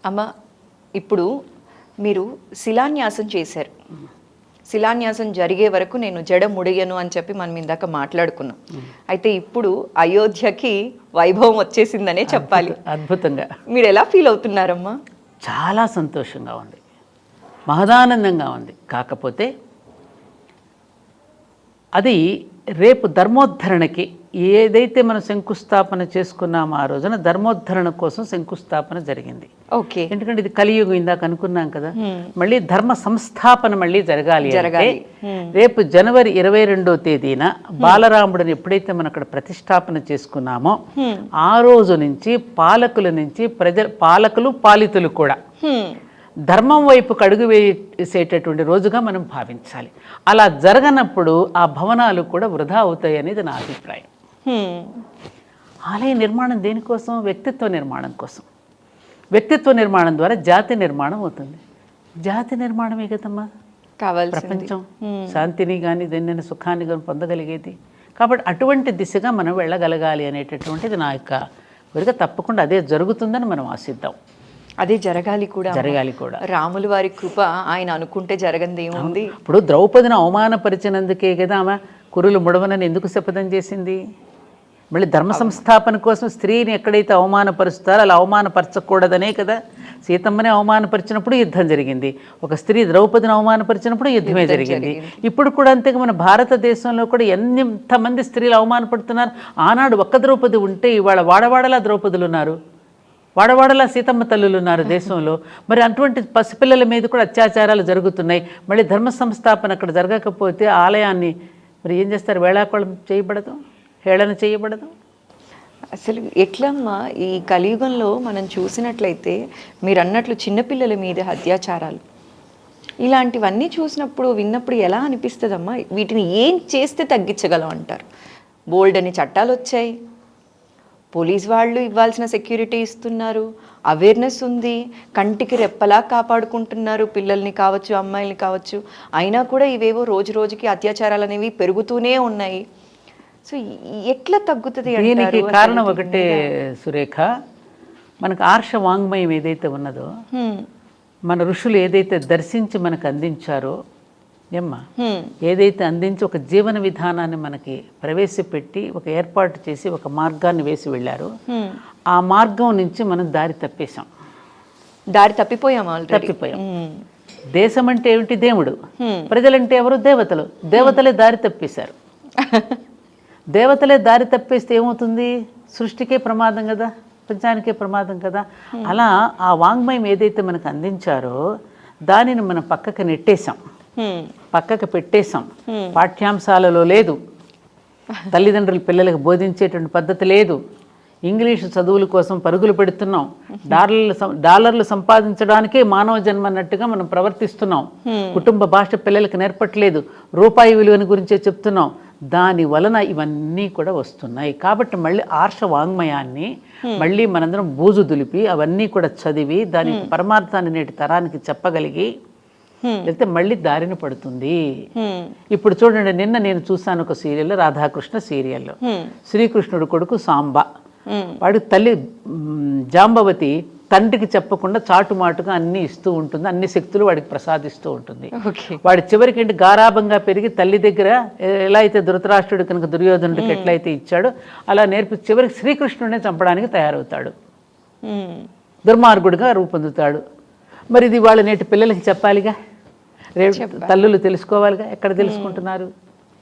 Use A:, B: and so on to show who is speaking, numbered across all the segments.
A: అమ్మ, ఇప్పుడు మీరు శిలాన్యాసం చేశారు. శిలాన్యాసం జరిగే వరకు నేను జడ ముడియను అని చెప్పి మనం ఇందాక మాట్లాడుకున్నాం. అయితే ఇప్పుడు అయోధ్యకి వైభవం వచ్చేసిందనే చెప్పాలి.
B: అద్భుతంగా.
A: మీరు ఎలా ఫీల్ అవుతున్నారమ్మా?
B: చాలా సంతోషంగా ఉంది, మహదానందంగా ఉంది. కాకపోతే అది రేపు ధర్మోద్ధరణకి ఏదైతే మనం శంకుస్థాపన చేసుకున్నామో ఆ రోజున ధర్మోద్ధరణ కోసం శంకుస్థాపన జరిగింది.
A: ఓకే.
B: ఎందుకంటే ఇది కలియుగం, ఇందాక అనుకున్నాం కదా, మళ్ళీ ధర్మ సంస్థాపన మళ్ళీ జరగాలి. రేపు జనవరి 22వ తేదీన బాలరాముడిని ఎప్పుడైతే మనం అక్కడ ప్రతిష్టాపన చేసుకున్నామో ఆ రోజు నుంచి పాలకులు పాలితులు కూడా ధర్మం వైపుకు అడుగు వేసేటటువంటి రోజుగా మనం భావించాలి. అలా జరగనప్పుడు ఆ భవనాలు కూడా వృధా అవుతాయి అనేది నా అభిప్రాయం. ఆలయ నిర్మాణం దేనికోసం? వ్యక్తిత్వ నిర్మాణం కోసం. వ్యక్తిత్వ నిర్మాణం ద్వారా జాతి నిర్మాణం అవుతుంది. జాతి నిర్మాణమే కదమ్మా
A: కావాలి,
B: ప్రపంచం శాంతిని కానీ దేన్నైనా సుఖాన్ని కానీ పొందగలిగేది. కాబట్టి అటువంటి దిశగా మనం వెళ్ళగలగాలి అనేటటువంటిది నా యొక్క కోరిక. తప్పకుండా అదే జరుగుతుందని మనం ఆశిద్దాం.
A: అదే జరగాలి కూడా. రాముల వారి కృప ఆయన అనుకుంటే జరగంది ఏముంది.
B: ఇప్పుడు ద్రౌపదిని అవమానపరిచినందుకే కదా ఆమె కురులు ముడవనని ఎందుకు శపథం చేసింది? మళ్ళీ ధర్మ సంస్థాపన కోసం స్త్రీని ఎక్కడైతే అవమానపరుస్తారో అలా అవమానపరచకూడదనే కదా. సీతమ్మని అవమానపరిచినప్పుడు యుద్ధం జరిగింది, ఒక స్త్రీ ద్రౌపదిని అవమానపరిచినప్పుడు యుద్ధమే జరిగింది. ఇప్పుడు కూడా అంతే. మన భారతదేశంలో కూడా ఎంతమంది స్త్రీలు అవమానపడుతున్నారు. ఆనాడు ఒక్క ద్రౌపది ఉంటే ఇవాళ వాడవాడలా ద్రౌపదులు ఉన్నారు, వాడవాడలా సీతమ్మ తల్లులు ఉన్నారు దేశంలో. మరి అటువంటి పసిపిల్లల మీద కూడా అత్యాచారాలు జరుగుతున్నాయి. మళ్ళీ ధర్మ సంస్థాపన అక్కడ జరగకపోతే ఆలయాన్ని మరి ఏం చేస్తారు? వేళాకోళం చేయబడదు, హేళన చేయబడదు.
A: అసలు ఎట్లమ్మా ఈ కలియుగంలో మనం చూసినట్లయితే మీరు అన్నట్లు చిన్నపిల్లల మీద అత్యాచారాలు ఇలాంటివన్నీ చూసినప్పుడు విన్నప్పుడు ఎలా అనిపిస్తుందమ్మా? వీటిని ఏం చేస్తే తగ్గించగలం అంటారు? బోల్డ్ అని చట్టాలు వచ్చాయి, పోలీస్ వాళ్ళు ఇవ్వాల్సిన సెక్యూరిటీ ఇస్తున్నారు, అవేర్నెస్ ఉంది, కంటికి రెప్పలా కాపాడుకుంటున్నారు పిల్లల్ని కావచ్చు అమ్మాయిల్ని కావచ్చు. అయినా కూడా ఇవేవో రోజు రోజుకి అత్యాచారాలు అనేవి పెరుగుతూనే ఉన్నాయి. సో ఎట్లా తగ్గుతుంది?
B: దీనికి కారణం ఒకటే సురేఖ, మనకు ఆర్ష వాంగ్మయం ఏదైతే ఉన్నదో, మన ఋషులు ఏదైతే దర్శించి మనకు అందించారో ఏదైతే అందించి ఒక జీవన విధానాన్ని మనకి ప్రవేశపెట్టి ఒక ఏర్పాటు చేసి ఒక మార్గాన్ని వేసి వెళ్ళారు, ఆ మార్గం నుంచి మనం దారి తప్పేశాం.
A: దారి తప్పిపోయాం.
B: దేశం అంటే ఏమిటి? దేవుడు. ప్రజలంటే ఎవరు? దేవతలు. దేవతలే దారి తప్పేశారు. దేవతలే దారి తప్పేస్తే ఏమవుతుంది? సృష్టికే ప్రమాదం కదా, ప్రపంచానికే ప్రమాదం కదా. అలా ఆ వాంగ్మయం ఏదైతే మనకు అందించారో దానిని మనం పక్కకు నెట్టేశాం, పక్కకు పెట్టేశాం. పాఠ్యాంశాలలో లేదు, తల్లిదండ్రులు పిల్లలకు బోధించేటువంటి పద్ధతి లేదు. ఇంగ్లీషు చదువుల కోసం పరుగులు పెడుతున్నాం, డాలర్లు సంపాదించడానికే మానవ జన్మ అన్నట్టుగా మనం ప్రవర్తిస్తున్నాం. కుటుంబ భాష పిల్లలకు నేర్పట్లేదు, రూపాయి విలువని గురించే చెప్తున్నాం. దాని వలన ఇవన్నీ కూడా వస్తున్నాయి. కాబట్టి మళ్ళీ ఆర్ష వాంగ్మయాన్ని మళ్ళీ మనందరం బూజు దులిపి అవన్నీ కూడా చదివి దాని పరమార్థాన్ని నేటి తరానికి చెప్పగలిగి లేకపోతే మళ్ళీ దారిన పడుతుంది. ఇప్పుడు చూడండి, నిన్న నేను చూసాను ఒక సీరియల్లో, రాధాకృష్ణ సీరియల్లో, శ్రీకృష్ణుడు కొడుకు సాంబ, వాడి తల్లి జాంబవతి తండ్రికి చెప్పకుండా చాటుమాటుగా అన్ని ఇస్తూ ఉంటుంది, అన్ని శక్తులు వాడికి ప్రసాదిస్తూ ఉంటుంది. వాడి చివరికి ఏంటి, గారాభంగా పెరిగి తల్లి దగ్గర ఎలా అయితే ధృతరాష్ట్రుడు కనుక దుర్యోధనుడికి ఎట్లయితే ఇచ్చాడో అలా నేర్పి చివరికి శ్రీకృష్ణుడిని చంపడానికి తయారవుతాడు, దుర్మార్గుడిగా రూపొందుతాడు. మరి ఇది వాళ్ళ నేటి పిల్లలకి చెప్పాలిగా, రేపు తల్లులు తెలుసుకోవాలిగా. ఎక్కడ తెలుసుకుంటున్నారు?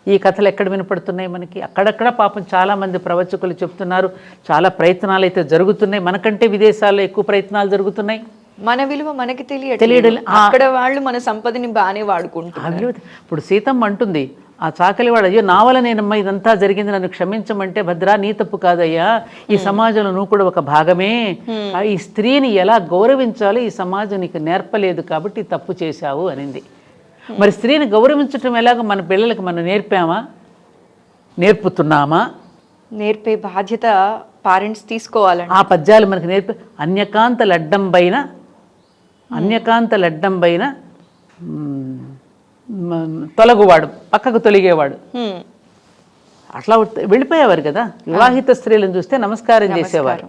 B: ఈ కథలు ఎక్కడ వినపడుతున్నాయి మనకి? అక్కడక్కడ పాపం చాలామంది ప్రవచకులు చెప్తున్నారు, చాలా ప్రయత్నాలు అయితే జరుగుతున్నాయి. మనకంటే విదేశాల్లో ఎక్కువ ప్రయత్నాలు జరుగుతున్నాయి.
A: మన విలువ మనకి తెలియడం, అక్కడ వాళ్ళు మన సంపదని బాగానే వాడుకుంటున్నారు.
B: ఇప్పుడు సీతమ్మ అంటుంది ఆ చాకలివాడు, అయ్యో నా వల్ల నేనమ్మా ఇదంతా జరిగింది, నన్ను క్షమించమంటే, భద్రా నీ తప్పు కాదయ్యా, ఈ సమాజంలో నువ్వు కూడా ఒక భాగమే, ఈ స్త్రీని ఎలా గౌరవించాలో ఈ సమాజం నీకు నేర్పలేదు కాబట్టి తప్పు చేశావు అనింది. మరి స్త్రీని గౌరవించటం ఎలాగో మన పిల్లలకు మనం నేర్పామా? నేర్పుతున్నామా?
A: నేర్పే బాధ్యత పేరెంట్స్ తీసుకోవాలని
B: ఆ పద్యాలు మనకు నేర్పి, అన్యకాంత లడ్డం పైన తొలగువాడు, పక్కకు తొలిగేవాడు, అట్లా వెళ్ళిపోయేవారు కదా. వివాహిత స్త్రీలను చూస్తే నమస్కారం చేసేవారు.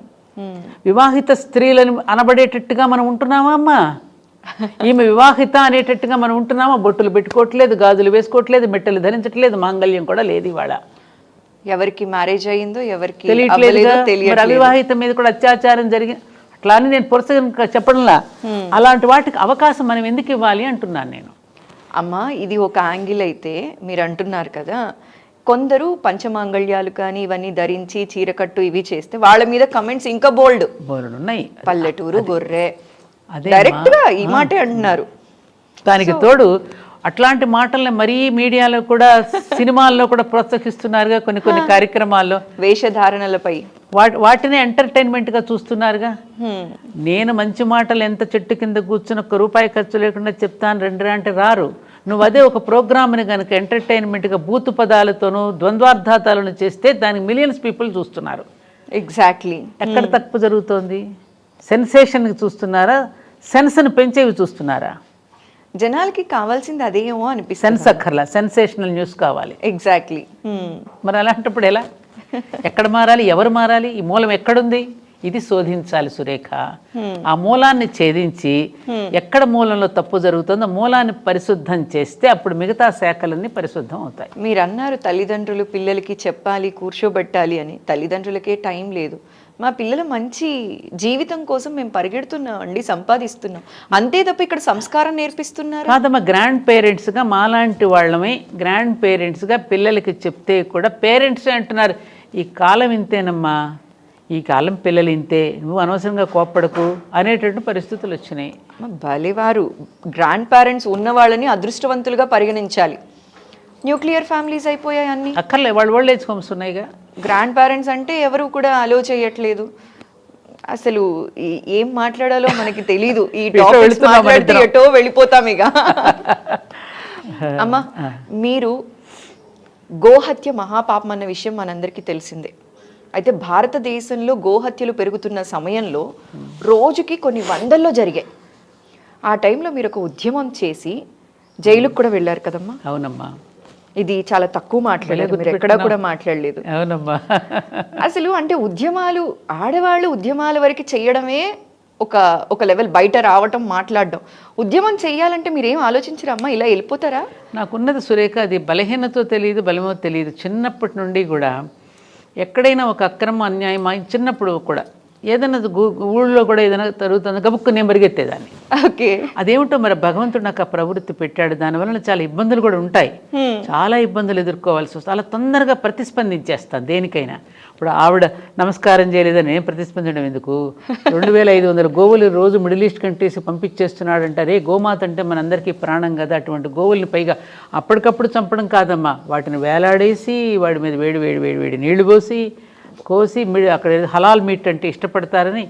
B: వివాహిత స్త్రీలను అనబడేటట్టుగా మనం ఉంటున్నామా అమ్మా? ఈమె వివాహిత అనేటట్టుగా మనం ఉంటున్నామా? బొట్టులు పెట్టుకోవట్లేదు, గాజులు వేసుకోవట్లేదు, మెట్టలు ధరించట్లేదు, మాంగళ్యం కూడా లేదు ఇవాళ.
A: ఎవరికి మ్యారేజ్ అయ్యిందో ఎవరికి
B: తెలియట్లేదు.
A: తెలియదు.
B: అవివాహిత మీద కూడా అత్యాచారం జరిగింది. అట్లా అని నేను పురుష చెప్పడంలా, అలాంటి వాటికి అవకాశం మనం ఎందుకు ఇవ్వాలి అంటున్నాను నేను.
A: అమ్మా, ఇది ఒక యాంగిల్ అయితే మీరు అంటున్నారు కదా, కొందరు పంచమాంగళ్యాలు కానీ ఇవన్నీ ధరించి చీరకట్టు ఇవి చేస్తే వాళ్ళ మీద కమెంట్స్ ఇంకా బోల్డ్
B: ఉన్నాయి.
A: పల్లెటూరు గొర్రె
B: అదే
A: డైరెక్ట్ గా ఈ మాటే అంటున్నారు.
B: దానికి తోడు అట్లాంటి మాటల్ని మరీ మీడియాలో కూడా సినిమాల్లో కూడా ప్రోత్సహిస్తున్నారుగా, కొన్ని కార్యక్రమాల్లో
A: వేషధారణలపై
B: వాటిని ఎంటర్టైన్మెంట్గా చూస్తున్నారుగా. నేను మంచి మాటలు ఎంత చెట్టు కింద కూర్చుని ఒక్క రూపాయి ఖర్చు లేకుండా చెప్తాను రండి అంటే రారు. నువ్వు అదే ఒక ప్రోగ్రామ్ని కనుక ఎంటర్టైన్మెంట్గా బూతు పదాలతోనూ ద్వంద్వార్థాతాలను చేస్తే దానికి మిలియన్స్ పీపుల్ చూస్తున్నారు.
A: ఎగ్జాక్ట్లీ.
B: ఎక్కడ తప్పు జరుగుతోంది? సెన్సేషన్కి చూస్తున్నారా, సెన్స్ని పెంచేవి చూస్తున్నారా?
A: జనాలకి కావాల్సింది అదేమో అనిపిస్తుంది.
B: సెన్స్ అక్కర్లా, సెన్సేషనల్ న్యూస్ కావాలి.
A: ఎగ్జాక్ట్లీ.
B: మరి అలాంటప్పుడు ఎలా? ఎక్కడ మారాలి? ఎవరు మారాలి? ఈ మూలం ఎక్కడుంది? ఇది శోధించాలి సురేఖ. ఆ మూలాన్ని ఛేదించి ఎక్కడ మూలంలో తప్పు జరుగుతుందో మూలాన్ని పరిశుద్ధం చేస్తే అప్పుడు మిగతా శాఖలన్నీ పరిశుద్ధం అవుతాయి.
A: మీరు అన్నారు తల్లిదండ్రులు పిల్లలకి చెప్పాలి, కూర్చోబెట్టాలి అని. తల్లిదండ్రులకే టైం లేదు. మా పిల్లల మంచి జీవితం కోసం మేము పరిగెడుతున్నాం అండి, సంపాదిస్తున్నాం అంతే తప్ప ఇక్కడ సంస్కారం నేర్పిస్తున్నారు
B: కాదమ్మా. గ్రాండ్ పేరెంట్స్గా మాలాంటి వాళ్ళమే గ్రాండ్ పేరెంట్స్గా పిల్లలకి చెప్తే కూడా పేరెంట్సే అంటున్నారు ఈ కాలం ఇంతేనమ్మా, ఈ కాలం పిల్లలు ఇంతే, నువ్వు అనవసరంగా కోప్పడకు అనేటటువంటి పరిస్థితులు వచ్చినాయి.
A: భలేవారు గ్రాండ్ పేరెంట్స్ ఉన్న వాళ్ళని అదృష్టవంతులుగా పరిగణించాలి. న్యూక్లియర్ ఫ్యామిలీస్ అయిపోయాయి అన్ని.
B: అక్కర్లే, వాళ్ళు ఓల్డ్ ఏజ్ హోమ్స్ ఉన్నాయిగా.
A: గ్రాండ్ పేరెంట్స్ అంటే ఎవరు కూడా అలో చేయట్లేదు. అసలు ఏం మాట్లాడాలో మనకి తెలీదు. ఈ టాపిక్స్ మాట్లాడితే ఎటో వెళ్ళిపోతాం ఇక. అమ్మా, మీరు గోహత్య మహాపాపం అన్న విషయం మనందరికీ తెలిసిందే. అయితే భారతదేశంలో గోహత్యలు పెరుగుతున్న సమయంలో రోజుకి కొన్ని వందల్లో జరిగాయి. ఆ టైంలో మీరు ఒక ఉద్యమం చేసి జైలుకు కూడా వెళ్ళారు కదమ్మా.
B: అవునమ్మా.
A: ఇది చాలా తక్కువ మాట్లాడలేదు, మీరు ఎక్కడా కూడా మాట్లాడలేదు.
B: అవునమ్మా.
A: అసలు అంటే ఉద్యమాలు, ఆడవాళ్ళు ఉద్యమాల వరకు చేయడమే ఒక లెవెల్, బయట రావటం మాట్లాడడం. ఉద్యమం చెయ్యాలంటే మీరేం ఆలోచించరమ్మా, ఇలా వెళ్ళిపోతారా?
B: నాకున్నది సురేఖ, అది బలహీనతో తెలియదు, బలమో తెలియదు. చిన్నప్పటి నుండి కూడా ఎక్కడైనా ఒక అక్రమ అన్యాయం చిన్నప్పుడు కూడా ఏదైనా ఊళ్ళో కూడా ఏదైనా జరుగుతుంది గబుక్కు నేను పరిగెత్తేదాన్ని.
A: ఓకే,
B: అదేమిటో మరి భగవంతుడు నాకు ఆ ప్రవృత్తి పెట్టాడు. దానివల్ల చాలా ఇబ్బందులు కూడా ఉంటాయి, చాలా ఇబ్బందులు ఎదుర్కోవాల్సి వస్తుంది. అలా తొందరగా ప్రతిస్పందించేస్తాను దేనికైనా. ఇప్పుడు ఆవిడ నమస్కారం చేయలేదని నేను ప్రతిస్పందించడం ఎందుకు? 2500 గోవులు రోజు మిడిల్ ఈస్ట్ కంట్రీస్ పంపించేస్తున్నాడు అంటారే. గోమాత అంటే మనందరికీ ప్రాణం కదా. అటువంటి గోవుల్ని పైగా అప్పటికప్పుడు చంపడం కాదమ్మా, వాటిని వేలాడేసి వాడి మీద వేడి వేడి వేడి వేడి నీళ్లు పోసి కోసి అక్కడ హలాల్ మీట్ అంటే ఇష్టపడతారని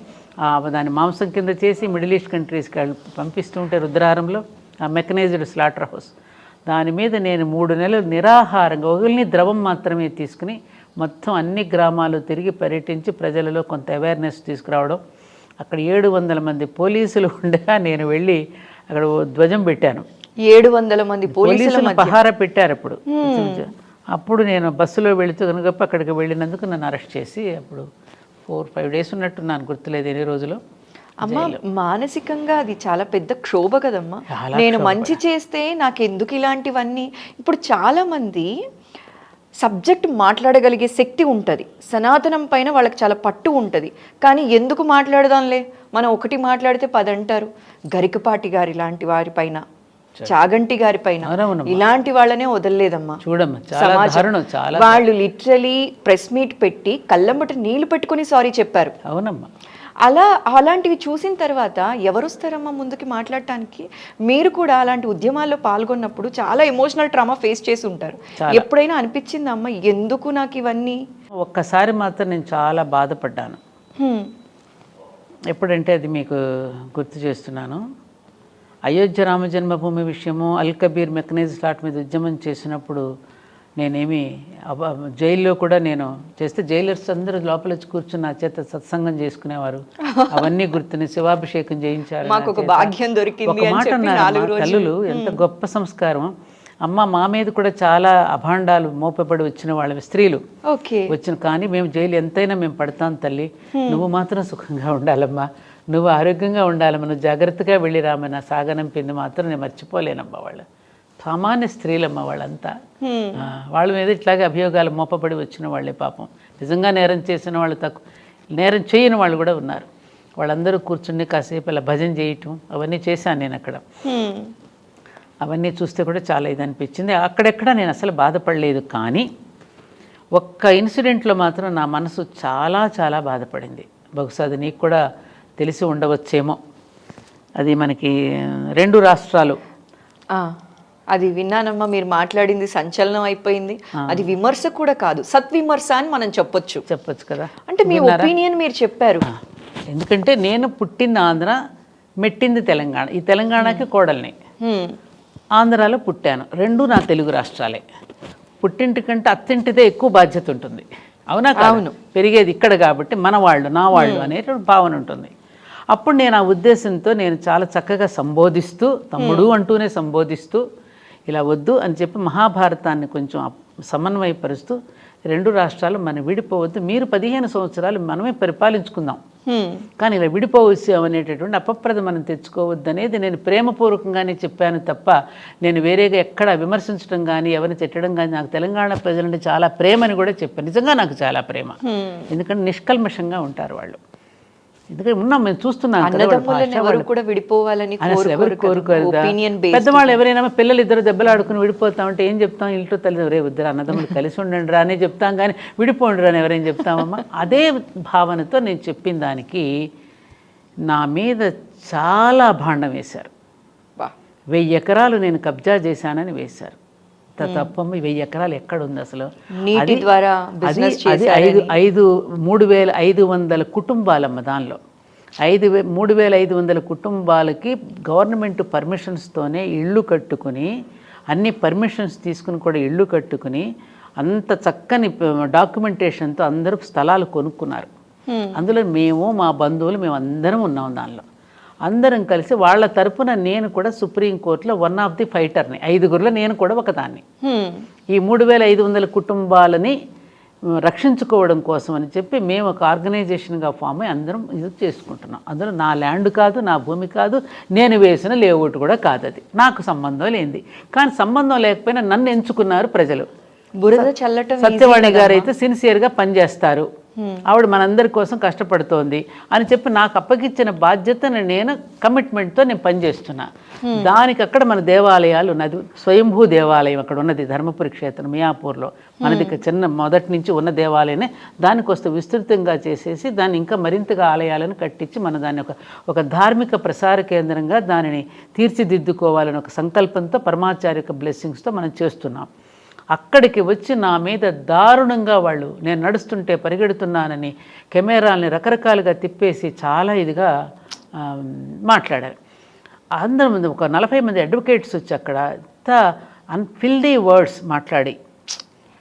B: దాన్ని మాంసం కింద చేసి మిడిల్ ఈస్ట్ కంట్రీస్కి పంపిస్తూ ఉంటే రుద్రారంలో ఆ మెకనైజ్డ్ స్లాటర్ హౌస్, దాని మీద నేను 3 నెలలు నిరాహారంగా ఒకరిని ద్రవం మాత్రమే తీసుకుని మొత్తం అన్ని గ్రామాలు తిరిగి పర్యటించి ప్రజలలో కొంత అవేర్నెస్ తీసుకురావడం. అక్కడ 700 మంది పోలీసులు ఉండగా నేను వెళ్ళి అక్కడ ధ్వజం పెట్టాను.
A: 700 మంది పోలీసులు
B: పహారా పెట్టారు అప్పుడు నేను బస్సులో వెళుతూ కనుక అక్కడికి వెళ్ళినందుకు నన్ను అరెస్ట్ చేసి అప్పుడు 4-5 డేస్ ఉన్నట్టున్నాను, గుర్తులేదు ఎన్ని రోజులు.
A: అమ్మ, మానసికంగా అది చాలా పెద్ద క్షోభ కదమ్మా. నేను మంచి చేస్తే నాకు ఎందుకు ఇలాంటివన్నీ? ఇప్పుడు చాలా మంది సబ్జెక్ట్ మాట్లాడగలిగే శక్తి ఉంటుంది, సనాతనం పైన వాళ్ళకి చాలా పట్టు ఉంటుంది, కానీ ఎందుకు మాట్లాడదాంలే, మనం ఒకటి మాట్లాడితే 10 అంటారు. గరికపాటి గారి లాంటి వారి పైన, చాగంటి గారి పైన ఇలాంటి వాళ్ళనే వదలలేదమ్మా.
B: చూడమ్మా,
A: వాళ్ళు లిటరలీ ప్రెస్ మీట్ పెట్టి కళ్ళంబట నీళ్లు పెట్టుకుని సారీ చెప్పారు.
B: అవునమ్మా.
A: అలాంటివి చూసిన తర్వాత ఎవరు వస్తారమ్మా ముందుకి మాట్లాడటానికి? మీరు కూడా అలాంటి ఉద్యమాల్లో పాల్గొన్నప్పుడు చాలా ఎమోషనల్ ట్రామా ఫేస్ చేసి ఉంటారు. ఎప్పుడైనా అనిపించిందా అమ్మ ఎందుకు నాకు ఇవన్నీ?
B: ఒక్కసారి మాత్రం నేను చాలా బాధపడ్డాను. ఎప్పుడంటే అది మీకు గుర్తు చేస్తున్నాను. అయోధ్య రామ జన్మభూమి విషయము, అల్ కబీర్ మెకనైజ్ స్లాట్ మీద ఉద్యమం చేసినప్పుడు నేనేమి జైల్లో కూడా నేను చేస్తే జైలర్స్ అందరూ లోపల వచ్చి కూర్చుని నా చేత సత్సంగం చేసుకునేవారు. అవన్నీ గుర్తుని శివాభిషేకం చేయించారు.
A: మాకు ఒక భాగ్యం దొరికింది.
B: ఒక మాట అన్నారు తల్లులు, ఎంత గొప్ప సంస్కారం. అమ్మ మా మీద కూడా చాలా అభాండాలు మోపబడి వచ్చిన వాళ్ళ స్త్రీలు
A: ఓకే.
B: వచ్చిన, కానీ మేము జైలు ఎంతైనా మేము పడతాం తల్లి, నువ్వు మాత్రం సుఖంగా ఉండాలమ్మా, నువ్వు ఆరోగ్యంగా ఉండాలమ్మా, నువ్వు జాగ్రత్తగా వెళ్ళి రామని నా సాగనంపింది మాత్రం నేను మర్చిపోలేనమ్మా. వాళ్ళు సామాన్య స్త్రీలమ్మ వాళ్ళంతా. వాళ్ళ మీద ఇట్లాగే అభియోగాలు మోపబడి వచ్చిన వాళ్ళే పాపం. నిజంగా నేరం చేసిన వాళ్ళు తక్కువ, నేరం చేయని వాళ్ళు కూడా ఉన్నారు. వాళ్ళందరూ కూర్చుని కాసేపు అలా భజన చేయటం అవన్నీ చేశాను నేను అక్కడ. అవన్నీ చూస్తే కూడా చాలా ఇది అనిపించింది. అక్కడెక్కడ నేను అసలు బాధపడలేదు, కానీ ఒక్క ఇన్సిడెంట్లో మాత్రం నా మనసు చాలా చాలా బాధపడింది. బహుశా అది నీకు కూడా తెలిసి ఉండవచ్చేమో. అది మనకి 2 రాష్ట్రాలు.
A: అది విన్నానమ్మా, మీరు మాట్లాడింది సంచలనం అయిపోయింది. అది విమర్శ కూడా కాదు, సత్విమర్శ అని మనం చెప్పొచ్చు
B: కదా.
A: అంటే మీ ఒపీనియన్ మీరు చెప్పారు.
B: ఎందుకంటే నేను పుట్టిన ఆంధ్ర, మెట్టింది తెలంగాణ. ఈ తెలంగాణకి కోడల్ని. ఆంధ్రాలో పుట్టాను. 2 నా తెలుగు రాష్ట్రాలే. పుట్టింటి కంటే అత్తింటిదే ఎక్కువ బాధ్యత ఉంటుంది. అవునా? అవును. పెరిగేది ఇక్కడ కాబట్టి మన వాళ్ళు, నా వాళ్ళు అనేటువంటి భావన ఉంటుంది. అప్పుడు నేను ఆ ఉద్దేశంతో నేను చాలా చక్కగా సంబోధిస్తూ, తమ్ముడు అంటూనే సంబోధిస్తూ, ఇలా వద్దు అని చెప్పి మహాభారతాన్ని కొంచెం సమన్వయపరుస్తూ, 2 రాష్ట్రాలు మనం విడిపోవద్దు, మీరు 15 సంవత్సరాలు మనమే పరిపాలించుకుందాం, కానీ ఇలా విడిపోవచ్చు అనేటటువంటి అపప్రద మనం తెచ్చుకోవద్దు అనేది నేను ప్రేమపూర్వకంగానే చెప్పాను తప్ప నేను వేరేగా ఎక్కడ విమర్శించడం కానీ ఎవరిని తిట్టడం కానీ. నాకు తెలంగాణ ప్రజలంటే చాలా ప్రేమని కూడా చెప్పాను. నిజంగా నాకు చాలా ప్రేమ. ఎందుకంటే నిష్కల్మషంగా ఉంటారు వాళ్ళు. ఎందుకంటే ఉన్నాం, మేము చూస్తున్నాం. పెద్దవాళ్ళు ఎవరైనా పిల్లలు ఇద్దరు దెబ్బలాడుకుని విడిపోతామంటే ఏం చెప్తాం? ఇంట్లో తల్లి రే ఇద్దరు అన్నదమ్ములు కలిసి ఉండండి రా అనే చెప్తాం, కానీ విడిపోండి రా అని ఎవరైనా చెప్తామమ్మా? అదే భావనతో నేను చెప్పిన దానికి నా మీద చాలా భాండం వేశారు. 1000 ఎకరాలు నేను కబ్జా చేశానని వేశారు. తప్పమ్మ, 1000 ఎకరాలు ఎక్కడుంది అసలు?
A: నీటి ద్వారా
B: అది 3,500 కుటుంబాలమ్మ. దానిలో 3,500 కుటుంబాలకి గవర్నమెంట్ పర్మిషన్స్తోనే ఇళ్ళు కట్టుకుని, అన్ని పర్మిషన్స్ తీసుకుని కూడా ఇళ్ళు కట్టుకుని, అంత చక్కని డాక్యుమెంటేషన్తో అందరూ స్థలాలు కొనుక్కున్నారు. అందులో మేము, మా బంధువులు, మేము అందరం ఉన్నాం. దానిలో అందరం కలిసి వాళ్ళ తరపున నేను కూడా సుప్రీంకోర్టులో 1 ఆఫ్ ది ఫైటర్ని. 5గురిలో నేను కూడా ఒకదాన్ని. ఈ 3,500 కుటుంబాలని రక్షించుకోవడం కోసం అని చెప్పి మేము ఒక ఆర్గనైజేషన్గా ఫామ్ అయ్యి అందరం ఇది చేసుకుంటున్నాం. అందులో నా ల్యాండ్ కాదు, నా భూమి కాదు, నేను వేసిన లేఅవుట్ కూడా కాదు. అది నాకు సంబంధం లేనిది. కానీ సంబంధం లేకపోయినా నన్ను ఎంచుకున్నారు ప్రజలు.
A: బురద చల్లటం.
B: సత్యవాణి గారు అయితే సిన్సియర్గా పనిచేస్తారు, ఆవిడ మనందరి కోసం కష్టపడుతోంది అని చెప్పి నాకు అప్పగించిన బాధ్యతను నేను కమిట్మెంట్తో నేను పనిచేస్తున్నా. దానికి అక్కడ మన దేవాలయాలు ఉన్నది, స్వయంభూ దేవాలయం అక్కడ ఉన్నది, ధర్మపురి క్షేత్రం మియాపూర్లో. మనది చిన్న మొదటి నుంచి ఉన్న దేవాలయమే. దానికి వస్తే విస్తృతంగా చేసేసి దాన్ని ఇంకా మరింతగా ఆలయాలను కట్టించి మన దాన్ని ఒక ధార్మిక ప్రసార కేంద్రంగా దానిని తీర్చిదిద్దుకోవాలని ఒక సంకల్పంతో పరమాచార్య యొక్క బ్లెస్సింగ్స్తో మనం చేస్తున్నాం. అక్కడికి వచ్చి నా మీద దారుణంగా వాళ్ళు, నేను నడుస్తుంటే పరిగెడుతున్నానని కెమెరాల్ని రకరకాలుగా తిప్పేసి చాలా ఇదిగా మాట్లాడారు. అందరి ముందు ఒక 40 మంది అడ్వకేట్స్ వచ్చి అక్కడ అన్ఫిల్దీ వర్డ్స్ మాట్లాడి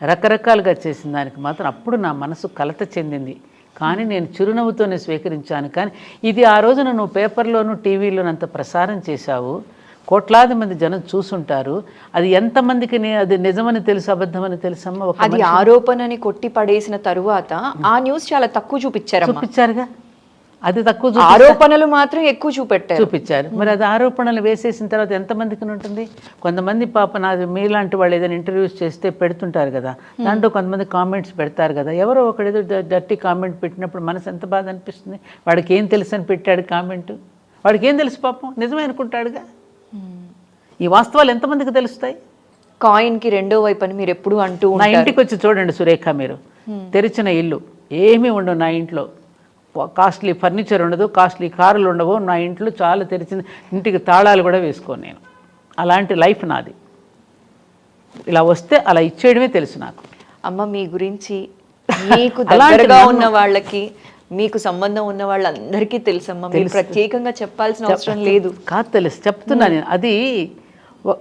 B: రకరకాలుగా చేసిన దానికి మాత్రం అప్పుడు నా మనసు కలత చెందింది. కానీ నేను చిరునవ్వుతోనే స్వీకరించాను. కానీ ఇది ఆ రోజున నువ్వు పేపర్లోనూ టీవీలోనూ అంత ప్రసారం చేశావు, కోట్లాది మంది జనం చూసుంటారు, అది ఎంతమందికి అది నిజమని తెలుసు, అబద్ధమని తెలుసమ్మా?
A: అది ఆరోపణని కొట్టి పడేసిన తరువాత ఆ న్యూస్ చాలా తక్కువ చూపించారుగా.
B: అది తక్కువ,
A: ఆరోపణలు మాత్రం ఎక్కువ చూపించారు.
B: మరి అది ఆరోపణలు వేసేసిన తర్వాత ఎంతమందికి ఉంటుంది? కొంతమంది పాప నాది మీలాంటి వాళ్ళు ఏదైనా ఇంటర్వ్యూస్ చేస్తే పెడుతుంటారు కదా, దాంట్లో కొంతమంది కామెంట్స్ పెడతారు కదా. ఎవరో ఒకడు ఏదో డర్టీ కామెంట్ పెట్టినప్పుడు మనసు ఎంత బాధ అనిపిస్తుంది. వాడికి ఏం తెలుసు అని పెట్టాడు కామెంట్, వాడికి ఏం తెలుసు పాపం, నిజమే అనుకుంటాడుగా. ఈ వాస్తవాలు ఎంతమందికి తెలుస్తాయి?
A: కాయిన్కి 2వ వైపు అని మీరు ఎప్పుడు అంటూ
B: నా ఇంటికి వచ్చి చూడండి సురేఖ, మీరు తెరిచిన ఇల్లు ఏమీ ఉండవు నా ఇంట్లో. కాస్ట్లీ ఫర్నిచర్ ఉండదు, కాస్ట్లీ కారులు ఉండవు నా ఇంట్లో. చాలా తెరిచిన ఇంటికి తాళాలు కూడా వేసుకోను నేను. అలాంటి లైఫ్ నాది. ఇలా వస్తే అలా ఇచ్చేయడమే తెలుసు నాకు.
A: అమ్మ, మీ గురించి మీకు దగ్గరగా ఉన్న వాళ్ళకి, మీకు సంబంధం ఉన్న వాళ్ళందరికీ తెలుసమ్మా, మీరు ప్రత్యేకంగా చెప్పాల్సిన అవసరం లేదు.
B: కాదు, తెలుసు, చెప్తున్నా నేను. అది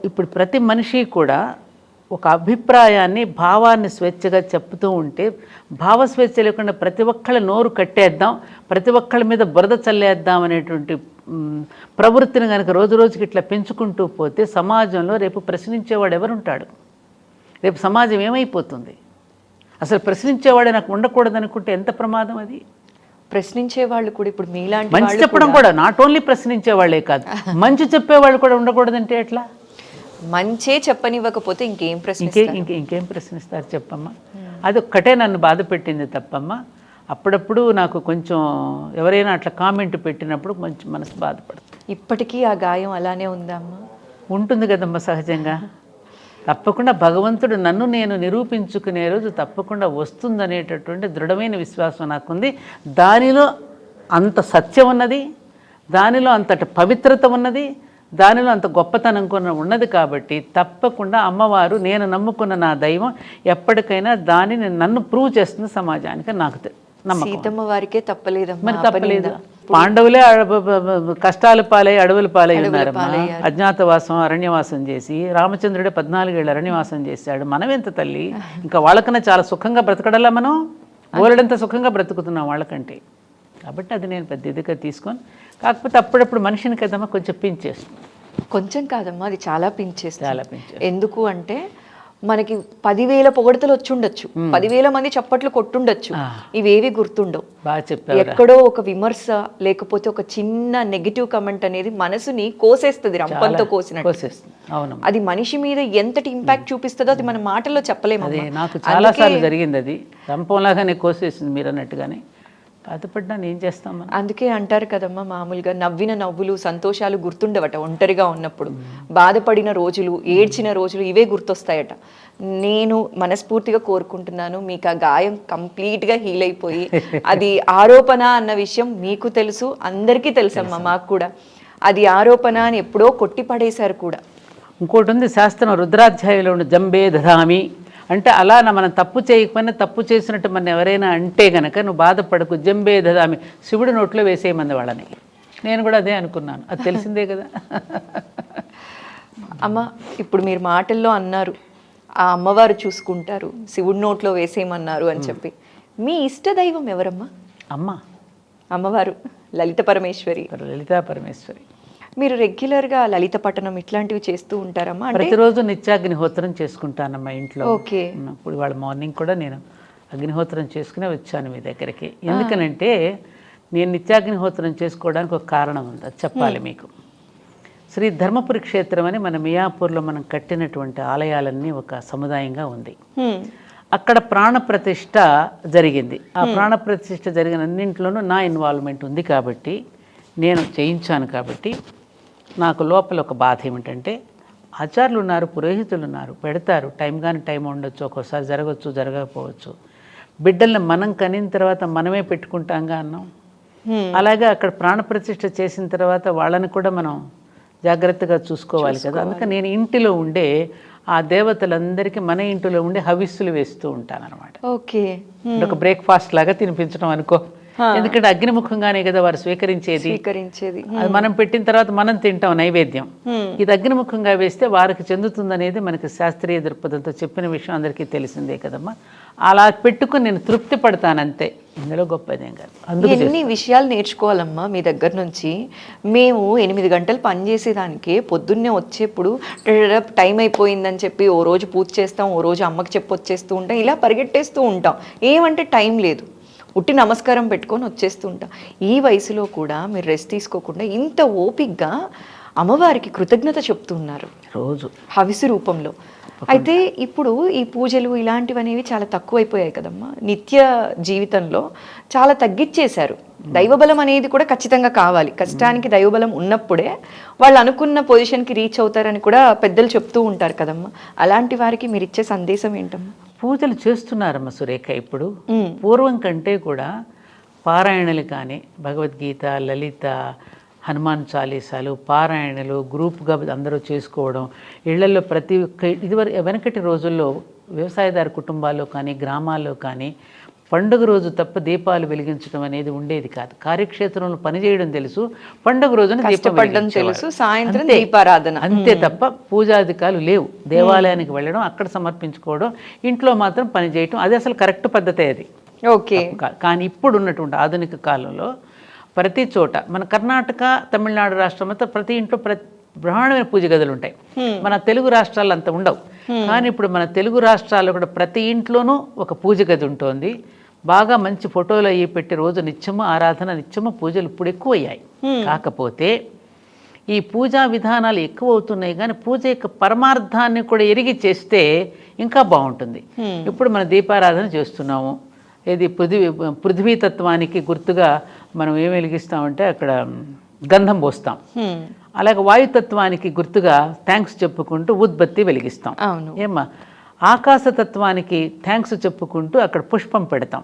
B: ఇప్పుడు ప్రతి మనిషి కూడా ఒక అభిప్రాయాన్ని భావాన్ని స్వేచ్ఛగా చెప్తూ ఉంటే భావ స్వేచ్ఛ లేకుండా ప్రతి ఒక్కళ్ళ నోరు కట్టేద్దాం, ప్రతి ఒక్కళ్ళ మీద బురద చల్లేద్దాం అనేటువంటి ప్రవృత్తిని కనుక రోజు రోజుకి ఇట్లా పెంచుకుంటూ పోతే సమాజంలో రేపు ప్రశ్నించేవాడు ఎవరుంటాడు? రేపు సమాజం ఏమైపోతుంది? అసలు ప్రశ్నించేవాడే నాకు ఉండకూడదు అనుకుంటే ఎంత ప్రమాదం అది.
A: ప్రశ్నించే వాళ్ళు కూడా ఇప్పుడు మీలాంటి
B: మంచి
A: వాళ్ళు
B: చెప్పడం కూడా నాట్ ఓన్లీ ప్రశ్నించే వాళ్ళే కాదు, మంచి చెప్పేవాళ్ళు కూడా ఉండకూడదంటే ఎట్లా?
A: మంచే చెప్పనివ్వకపోతే ఇంకేం
B: ప్రశ్నిస్తారు చెప్పమ్మా? అది ఒక్కటే నన్ను బాధ పెట్టింది తప్పమ్మా. అప్పుడప్పుడు నాకు కొంచెం ఎవరైనా అట్లా కామెంట్ పెట్టినప్పుడు కొంచెం మనసు బాధపడుతుంది.
A: ఇప్పటికీ ఆ గాయం అలానే ఉందమ్మా?
B: ఉంటుంది కదమ్మా సహజంగా. తప్పకుండా భగవంతుడు నన్ను నేను నిరూపించుకునే రోజు తప్పకుండా వస్తుందనేటటువంటి దృఢమైన విశ్వాసం నాకుంది. దానిలో అంత సత్యం ఉన్నది, దానిలో అంతటి పవిత్రత ఉన్నది, దానిలో అంత గొప్పతనం కూడా ఉన్నది. కాబట్టి తప్పకుండా అమ్మవారు, నేను నమ్ముకున్న నా దైవం ఎప్పటికైనా దానిని నన్ను ప్రూవ్ చేస్తుంది సమాజానికి. నాకు నమ్మకం.
A: సీతమ్మ వారికే తప్పలేదమ్మా.
B: మరి తప్పలేదు. పాండవులే కష్టాల పాలై అడవుల పాలై ఉన్నారమ్మా. అజ్ఞాతవాసం అరణ్యవాసం చేసి రామచంద్రుడే 14 ఏళ్ళు అరణ్యవాసం చేశాడు. మనం ఎంత తల్లి, ఇంకా వాళ్ళకన్నా చాలా సుఖంగా బ్రతకడలా మనం? ఓలడంత సుఖంగా బ్రతుకుతున్నాం వాళ్ళకంటే. కాబట్టి అది నేను పెద్ద ఇదిగా తీసుకొని, కాకపోతే అప్పుడప్పుడు మనిషిని కదమ్మా కొంచెం పించేస్తుంది.
A: కొంచెం కాదమ్మా, అది చాలా పించేస్తుంది.
B: చాలా పించేస్తుంది.
A: ఎందుకు అంటే మనకి 10,000 పొగడతలు వచ్చుండొచ్చు, 10,000 మంది చప్పట్లు కొట్టుండొచ్చు, ఇవేవి గుర్తుండవు.
B: బాగా చెప్పారు.
A: ఎక్కడో ఒక విమర్శ లేకపోతే ఒక చిన్న నెగిటివ్ కమెంట్ అనేది మనసుని కోసేస్తుంది, రంపంతో కోసినట్టు.
B: అవును,
A: అది మనిషి మీద ఎంతటి ఇంపాక్ట్ చూపిస్తుందో అది మన మాటల్లో చెప్పలేము.
B: అదే నాకు చాలా సార్లు జరిగింది. అది రంపంలాగానే కోసేసింది మీరు అన్నట్టుగానే. బాధపడ్డా ఏం చేస్తాం.
A: అందుకే అంటారు కదమ్మా, మామూలుగా నవ్విన నవ్వులు సంతోషాలు గుర్తుండవట ఒంటరిగా ఉన్నప్పుడు. బాధపడిన రోజులు, ఏడ్చిన రోజులు ఇవే గుర్తొస్తాయట. నేను మనస్ఫూర్తిగా కోరుకుంటున్నాను మీకు ఆ గాయం కంప్లీట్గా హీల్ అయిపోయి, అది ఆరోపణ అన్న విషయం మీకు తెలుసు, అందరికీ తెలుసమ్మా, మాకు కూడా. అది ఆరోపణ అని ఎప్పుడో కొట్టి పడేశారు కూడా.
B: ఇంకోటి ఉంది శాస్త్రం, రుద్రాధ్యాయంలో ఉన్న జంబే దధామి అంటే అలా మనం తప్పు చేయకపోయినా తప్పు చేసినట్టు మన ఎవరైనా అంటే గనక నువ్వు బాధపడకు, జంబే దదామి, శివుడి నోట్లో వేసేయమంది వాళ్ళని. నేను కూడా అదే అనుకున్నాను, అది తెలిసిందే కదా.
A: అమ్మ, ఇప్పుడు మీరు మాటల్లో అన్నారు ఆ అమ్మవారు చూసుకుంటారు, శివుడి నోట్లో వేసేయమన్నారు అని చెప్పి. మీ ఇష్ట దైవం ఎవరమ్మా? అమ్మవారు లలిత పరమేశ్వరి.
B: లలితా పరమేశ్వరి.
A: మీరు రెగ్యులర్గా లలిత పఠనం ఇట్లాంటివి చేస్తూ ఉంటారమ్మా?
B: ప్రతిరోజు నిత్యాగ్నిహోత్రం చేసుకుంటానమ్మా ఇంట్లో.
A: ఓకే.
B: ఇప్పుడు వాళ్ళ మార్నింగ్ కూడా నేను అగ్నిహోత్రం చేసుకునే వచ్చాను మీ దగ్గరికి. ఎందుకనంటే నేను నిత్యాగ్నిహోత్రం చేసుకోవడానికి ఒక కారణం ఉంది, అది చెప్పాలి మీకు. శ్రీ ధర్మపురి క్షేత్రం అని మన మియాపూర్లో మనం కట్టినటువంటి ఆలయాలన్నీ ఒక సముదాయంగా ఉంది. అక్కడ ప్రాణప్రతిష్ఠ జరిగింది. ఆ ప్రాణప్రతిష్ఠ జరిగిన అన్నింటిలోనూ నా ఇన్వాల్వ్మెంట్ ఉంది కాబట్టి, నేను చేయించాను కాబట్టి నాకు లోపల ఒక బాధ ఏమిటంటే, ఆచార్యులు ఉన్నారు, పురోహితులు ఉన్నారు, పెడతారు, టైం కానీ టైం ఉండొచ్చు, ఒక్కోసారి జరగవచ్చు, జరగకపోవచ్చు. బిడ్డల్ని మనం కనిన తర్వాత మనమే పెట్టుకుంటాంగా అన్నాం. అలాగే అక్కడ ప్రాణప్రతిష్ఠ చేసిన తర్వాత వాళ్ళని కూడా మనం జాగ్రత్తగా చూసుకోవాలి కదా. అందుకని నేను ఇంటిలో ఉండే ఆ దేవతలందరికీ మన ఇంటిలో ఉండే హవిస్సులు వేస్తూ ఉంటానన్నమాట.
A: ఓకే.
B: ఒక బ్రేక్ఫాస్ట్ లాగా తినిపించడం అనుకో. ఎందుకంటే అగ్నిముఖంగానే కదా వారు స్వీకరించేది. అది మనం పెట్టిన తర్వాత మనం తింటాం నైవేద్యం. ఇది అగ్నిముఖంగా వేస్తే వారికి చెందుతుందనేది మనకి శాస్త్రీయ దృక్పథంతో చెప్పిన విషయం అందరికీ తెలిసిందే కదమ్మా. అలా పెట్టుకుని నేను తృప్తి పడతానంతే, ఇందులో గొప్పదేం కాదు. అందుకే
A: ఎన్ని విషయాలు నేర్చుకోవాలమ్మా మీ దగ్గర నుంచి. మేము 8 గంటలు పనిచేసేదానికి పొద్దున్నే వచ్చేప్పుడు టైం అయిపోయిందని చెప్పి ఓ రోజు పూజ చేస్తాం, ఓ రోజు అమ్మకి చెప్పి వచ్చేస్తూ ఉంటాం, ఇలా పరిగెట్టేస్తూ ఉంటాం. ఏమంటే టైం లేదు, ఉట్టి నమస్కారం పెట్టుకొని వచ్చేస్తూ ఉంటాం. ఈ వయసులో కూడా మీరు రెస్ట్ తీసుకోకుండా ఇంత ఓపిక్గా అమ్మవారికి కృతజ్ఞత చెప్తున్నారు రోజు హవిసు రూపంలో. అయితే ఇప్పుడు ఈ పూజలు ఇలాంటివనేవి చాలా తక్కువైపోయాయి కదమ్మా. నిత్య జీవితంలో చాలా తగ్గిచ్చేశారు. దైవబలం అనేది కూడా ఖచ్చితంగా కావాలి. కష్టానికి దైవబలం ఉన్నప్పుడే వాళ్ళు అనుకున్న పొజిషన్కి రీచ్ అవుతారని కూడా పెద్దలు చెప్తూ ఉంటారు కదమ్మా. అలాంటి వారికి మీరు ఇచ్చే సందేశం ఏంటమ్మా?
B: పూజలు చేస్తున్నారమ్మ సురేఖ. ఇప్పుడు పూర్వం కంటే కూడా పారాయణలు కానీ, భగవద్గీత, లలిత, హనుమాన్ చాలీసాలు, పారాయణలు గ్రూప్గా అందరూ చేసుకోవడం, ఇళ్లలో ప్రతి ఒక్క వెనకటి రోజుల్లో వ్యవసాయదారు కుటుంబాల్లో కానీ, గ్రామాల్లో కానీ పండుగ రోజు తప్ప దీపాలు వెలిగించడం అనేది ఉండేది కాదు. కార్యక్షేత్రంలో పనిచేయడం తెలుసు, పండుగ రోజున దీపం
A: కష్టపడడం
B: వెలిగించేవారు.
A: తెలుసు, సాయంత్రం
B: అంతే.
A: దీపారాధన.
B: అంతే తప్ప పూజాధికాలు లేవు. దేవాలయానికి వెళ్ళడం, అక్కడ సమర్పించుకోవడం, ఇంట్లో మాత్రం పని చేయటం, అది అసలు కరెక్ట్ పద్ధతే అది.
A: ఓకే.
B: కానీ ఇప్పుడు ఉన్నటువంటి ఆధునిక కాలంలో ప్రతి చోట మన కర్ణాటక, తమిళనాడు రాష్ట్రం అంతా ప్రతి ఇంట్లో బ్రహ్మాండమైన పూజ గదులు ఉంటాయి. మన తెలుగు రాష్ట్రాలు అంత ఉండవు. కానీ ఇప్పుడు మన తెలుగు రాష్ట్రాల్లో కూడా ప్రతి ఇంట్లోనూ ఒక పూజ గది ఉంటుంది. బాగా మంచి ఫోటోలు అయ్యి పెట్టి రోజు నిత్యము ఆరాధన, నిత్యము పూజలు ఇప్పుడు ఎక్కువయ్యాయి. కాకపోతే ఈ పూజా విధానాలు ఎక్కువ అవుతున్నాయి, కానీ పూజ యొక్క పరమార్థాన్ని కూడా ఎరిగి చేస్తే ఇంకా బాగుంటుంది. ఇప్పుడు మన దీపారాధన చేస్తున్నాము, ఇది పృథ్వీతత్వానికి గుర్తుగా మనం ఏం వెలిగిస్తామంటే అక్కడ గంధం పోస్తాం. అలాగే వాయుతత్వానికి గుర్తుగా థ్యాంక్స్ చెప్పుకుంటూ ఉద్బత్తి వెలిగిస్తాం. ఏమ్మా, ఆకాశతత్వానికి థ్యాంక్స్ చెప్పుకుంటూ అక్కడ పుష్పం పెడతాం.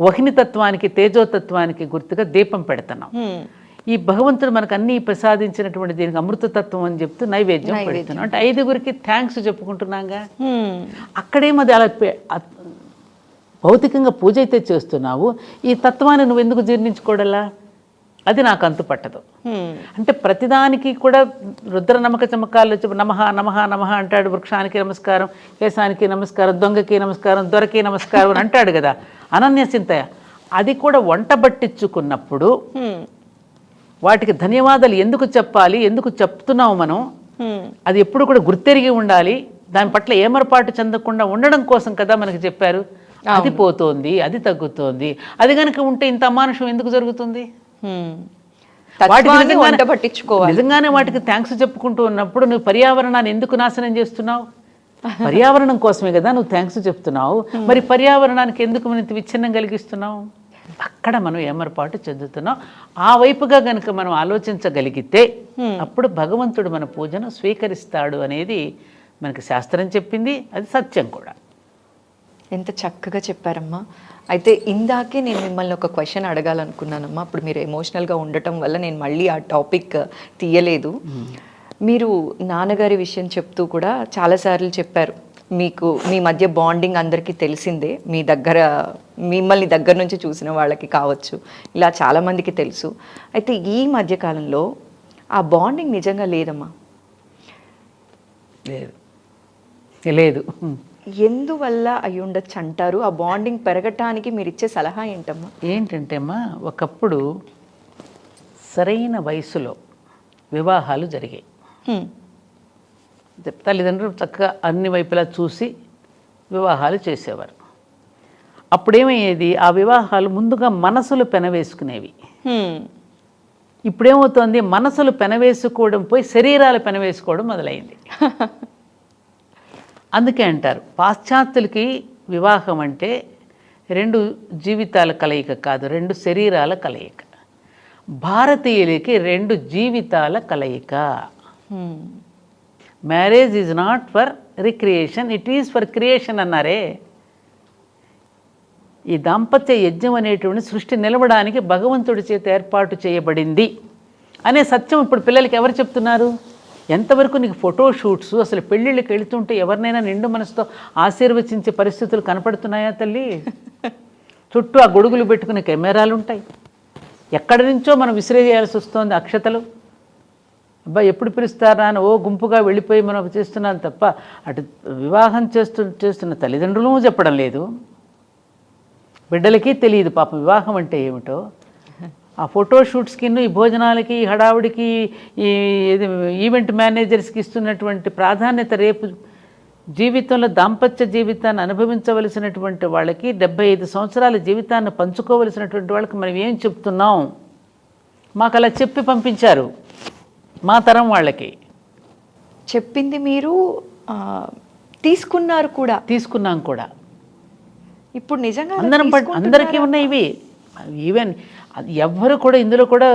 B: వహిని తత్వానికి, తేజోతత్వానికి గుర్తుగా దీపం పెడుతున్నాం. ఈ భగవంతుడు మనకు అన్ని ప్రసాదించినటువంటి దీనికి అమృతతత్వం అని చెప్తూ నైవేద్యం పెడుతున్నాం. అంటే 5గురికి థ్యాంక్స్ చెప్పుకుంటున్నాగా. అక్కడేమది అలా భౌతికంగా పూజ అయితే చేస్తున్నావు, ఈ తత్వాన్ని నువ్వు ఎందుకు జీర్ణించుకోవడలా? అది నాకు అంతు పట్టదు. అంటే ప్రతిదానికి కూడా రుద్ర నమక చమకాలు చెప్పి నమః నమః నమః అంటాడు. వృక్షానికి నమస్కారం, కేశానికి నమస్కారం, దొంగకి నమస్కారం, దొరకి నమస్కారం అని అంటాడు కదా. అనన్య చింతయ అది కూడా వంట బట్టించుకున్నప్పుడు వాటికి ధన్యవాదాలు ఎందుకు చెప్పాలి, ఎందుకు చెప్తున్నావు మనం, అది ఎప్పుడు కూడా గుర్తెరిగి ఉండాలి. దాని పట్ల ఏమరపాటు చెందకుండా ఉండడం కోసం కదా మనకి చెప్పారు. అది పోతోంది, అది తగ్గుతోంది. అది కనుక ఉంటే ఇంత అమానుషం ఎందుకు జరుగుతుంది? నిజంగానే వాటికి థ్యాంక్స్ చెప్పుకుంటూ ఉన్నప్పుడు నువ్వు పర్యావరణాన్ని ఎందుకు నాశనం చేస్తున్నావు? పర్యావరణం కోసమే కదా నువ్వు థ్యాంక్స్ చెప్తున్నావు. మరి పర్యావరణానికి ఎందుకు విచ్ఛిన్నం కలిగిస్తున్నావు? అక్కడ మనం ఏమరపాటు చెందుతున్నాం. ఆ వైపుగా కనుక మనం ఆలోచించగలిగితే అప్పుడు భగవంతుడు మన పూజను స్వీకరిస్తాడు అనేది మనకి శాస్త్రం చెప్పింది, అది సత్యం కూడా.
A: ఎంత చక్కగా చెప్పారమ్మా. అయితే ఇందాకే నేను మిమ్మల్ని ఒక క్వశ్చన్ అడగాలనుకున్నానమ్మా. అప్పుడు మీరు ఎమోషనల్గా ఉండటం వల్ల నేను మళ్ళీ ఆ టాపిక్ తీయలేదు. మీరు నాన్నగారి విషయం చెప్తూ కూడా చాలాసార్లు చెప్పారు, మీకు మీ మధ్య బాండింగ్ అందరికీ తెలిసిందే, మిమ్మల్ని దగ్గర నుంచి చూసిన వాళ్ళకి కావచ్చు, ఇలా చాలామందికి తెలుసు. అయితే ఈ మధ్యకాలంలో ఆ బాండింగ్ నిజంగా లేదమ్మా.
B: లేదు.
A: ఎందువల్ల అయి ఉండొచ్చు అంటారు? ఆ బాండింగ్ పెరగటానికి మీరు ఇచ్చే సలహా ఏంటమ్మా?
B: ఏంటంటే అమ్మా, ఒకప్పుడు సరైన వయసులో వివాహాలు జరిగాయి. తల్లిదండ్రులు చక్కగా అన్ని వైపులా చూసి వివాహాలు చేసేవారు. అప్పుడేమయ్యేది, ఆ వివాహాలు ముందుగా మనసులు పెనవేసుకునేవి. ఇప్పుడేమవుతోంది, మనసులు పెనవేసుకోవడం పోయి శరీరాలు పెనవేసుకోవడం మొదలైంది. అందుకే అంటారు పాశ్చాత్యులకి వివాహం అంటే 2 జీవితాల కలయిక కాదు, 2 శరీరాల కలయిక. భారతీయులకి 2 జీవితాల కలయిక. Marriage is not for recreation, it is for creation అన్నారే. ఈ దాంపత్య యజ్ఞం అనేటువంటి సృష్టి నిలవడానికి భగవంతుడి చేత ఏర్పాటు చేయబడింది అనే సత్యం ఇప్పుడు పిల్లలకి ఎవరు చెప్తున్నారు? ఎంతవరకు నీకు ఫోటో షూట్స్, అసలు పెళ్ళిళ్ళకి వెళుతుంటే ఎవరినైనా నిండు మనసుతో ఆశీర్వచించే పరిస్థితులు కనపడుతున్నాయా తల్లి? చుట్టూ ఆ గొడుగులు పెట్టుకునే కెమెరాలు ఉంటాయి. ఎక్కడి నుంచో మనం విసిరేయాల్సి వస్తుంది అక్షతలు. అబ్బా ఎప్పుడు పిలుస్తారా అని గుంపుగా వెళ్ళిపోయి మనం చేస్తున్నాం తప్ప అటు వివాహం చేస్తున్న తల్లిదండ్రులు చెప్పడం లేదు, బిడ్డలకి తెలియదు పాపం వివాహం అంటే ఏమిటో. ఆ ఫోటోషూట్స్కి, ఈ భోజనాలకి, ఈ హడావుడికి, ఈ ఈవెంట్ మేనేజర్స్కి ఇస్తున్నటువంటి ప్రాధాన్యత రేపు జీవితంలో దాంపత్య జీవితాన్ని అనుభవించవలసినటువంటి వాళ్ళకి, 75 సంవత్సరాల జీవితాన్ని పంచుకోవలసినటువంటి వాళ్ళకి మనం ఏం చెప్తున్నాం? మాకు అలా చెప్పి పంపించారు మా తరం వాళ్ళకి.
A: చెప్పింది మీరు తీసుకున్నాం కూడా. ఇప్పుడు నిజంగా
B: అందరికీ ఉన్నాయి ఇవి. ఈవెన్ ఎవ్వరు కూడా ఇందులో కూడా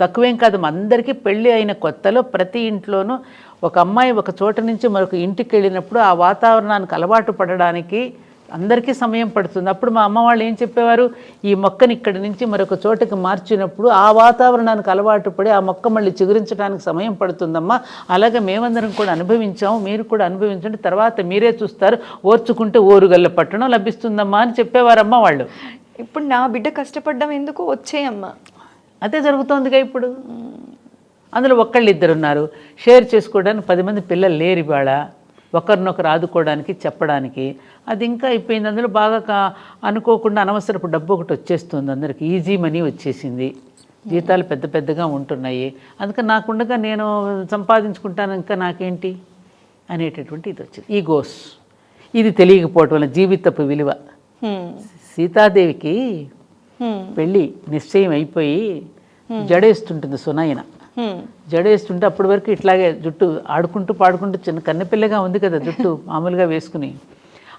B: తక్కువేం కాదు. అందరికీ పెళ్ళి అయిన కొత్తలో ప్రతి ఇంట్లోనూ ఒక అమ్మాయి ఒక చోట నుంచి మరొక ఇంటికి వెళ్ళినప్పుడు ఆ వాతావరణానికి అలవాటు పడడానికి అందరికీ సమయం పడుతుంది. అప్పుడు మా అమ్మ వాళ్ళు ఏం చెప్పేవారు, ఈ మొక్కని ఇక్కడి నుంచి మరొక చోటకి మార్చినప్పుడు ఆ వాతావరణానికి అలవాటు పడి ఆ మొక్క మళ్ళీ చిగురించడానికి సమయం పడుతుందమ్మా, అలాగే మేమందరం కూడా అనుభవించాము, మీరు కూడా అనుభవించండి, తర్వాత మీరే చూస్తారు, ఓర్చుకుంటే ఓరుగల్ల పట్టణం లభిస్తుందమ్మా అని చెప్పేవారమ్మ వాళ్ళు.
A: ఇప్పుడు నా బిడ్డ కష్టపడ్డం ఎందుకు, వచ్చేయమ్మా.
B: అదే జరుగుతోందిగా ఇప్పుడు. అందులో ఒకళ్ళు ఇద్దరు ఉన్నారు, షేర్ చేసుకోవడానికి 10 మంది పిల్లలు లేరు ఇవాళ, ఒకరినొకరు ఆదుకోవడానికి చెప్పడానికి. అది ఇంకా అయిపోయింది. అందులో బాగా అనుకోకుండా అనవసరపు డబ్బు ఒకటి వచ్చేస్తుంది, అందరికి ఈజీ మనీ వచ్చేసింది, జీతాలు పెద్ద పెద్దగా ఉంటున్నాయి, అందుకని నాకుండగా నేను సంపాదించుకుంటాను, ఇంకా నాకేంటి అనేటటువంటి ఇది వచ్చింది. ఈగోస్. ఇది తెలియకపోవటం వల్ల జీవితపు విలువ. సీతాదేవికి పెళ్ళి నిశ్చయం అయిపోయి జడేస్తుంటుంది సునయన. జడేస్తుంటే అప్పటి వరకు ఇట్లాగే జుట్టు ఆడుకుంటూ పాడుకుంటూ చిన్న కన్నెపిల్లగా ఉంది కదా జుట్టు మామూలుగా వేసుకుని,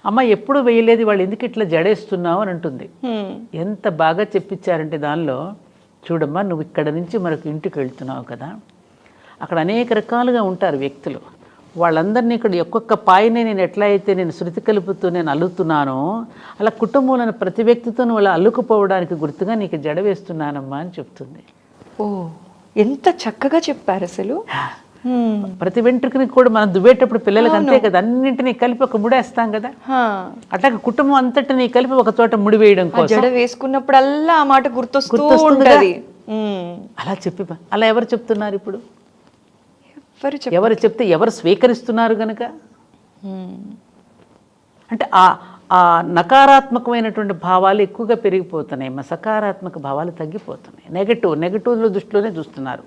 B: అమ్మ ఎప్పుడు వేయలేదు, వాళ్ళు ఎందుకు ఇట్లా జడేస్తున్నావు అని అంటుంది. ఎంత బాగా చెప్పించారంటే దానిలో, చూడమ్మా నువ్వు ఇక్కడ నుంచి మరొక ఇంటికి వెళ్తున్నావు కదా, అక్కడ అనేక రకాలుగా ఉంటారు వ్యక్తులు, వాళ్ళందరినీ ఇక్కడ ఒక్కొక్క పాయని నేను ఎట్లా అయితే నేను శృతి కలుపుతూ నేను అల్లుతున్నానో అలా కుటుంబంలోని ప్రతి వ్యక్తితో వాళ్ళు అల్లుకుపోవడానికి గుర్తుగా నీకు జడ వేస్తున్నానమ్మా అని చెప్తుంది.
A: ఓ, ఎంత చక్కగా చెప్పారు అసలు.
B: ప్రతి వెంట్రుకని కూడా మనం దువ్వేటప్పుడు పిల్లలకి అంతే కదా, అన్నింటినీ కలిపి ఒక ముడేస్తాం కదా, అట్లాగే కుటుంబం అంతటిని కలిపి ఒక చోట ముడి వేయడం కోసం
A: జడ వేసుకున్నప్పుడల్లా ఆ మాట గుర్తొస్తుంది.
B: అలా చెప్పి అలా ఎవరు చెప్తున్నారు ఇప్పుడు, ఎవరు చెప్తే ఎవరు స్వీకరిస్తున్నారు కనుక. అంటే ఆ నకారాత్మకమైనటువంటి భావాలు ఎక్కువగా పెరిగిపోతున్నాయి, మా సకారాత్మక భావాలు తగ్గిపోతున్నాయి. నెగటివ్లో దృష్టిలోనే చూస్తున్నారు,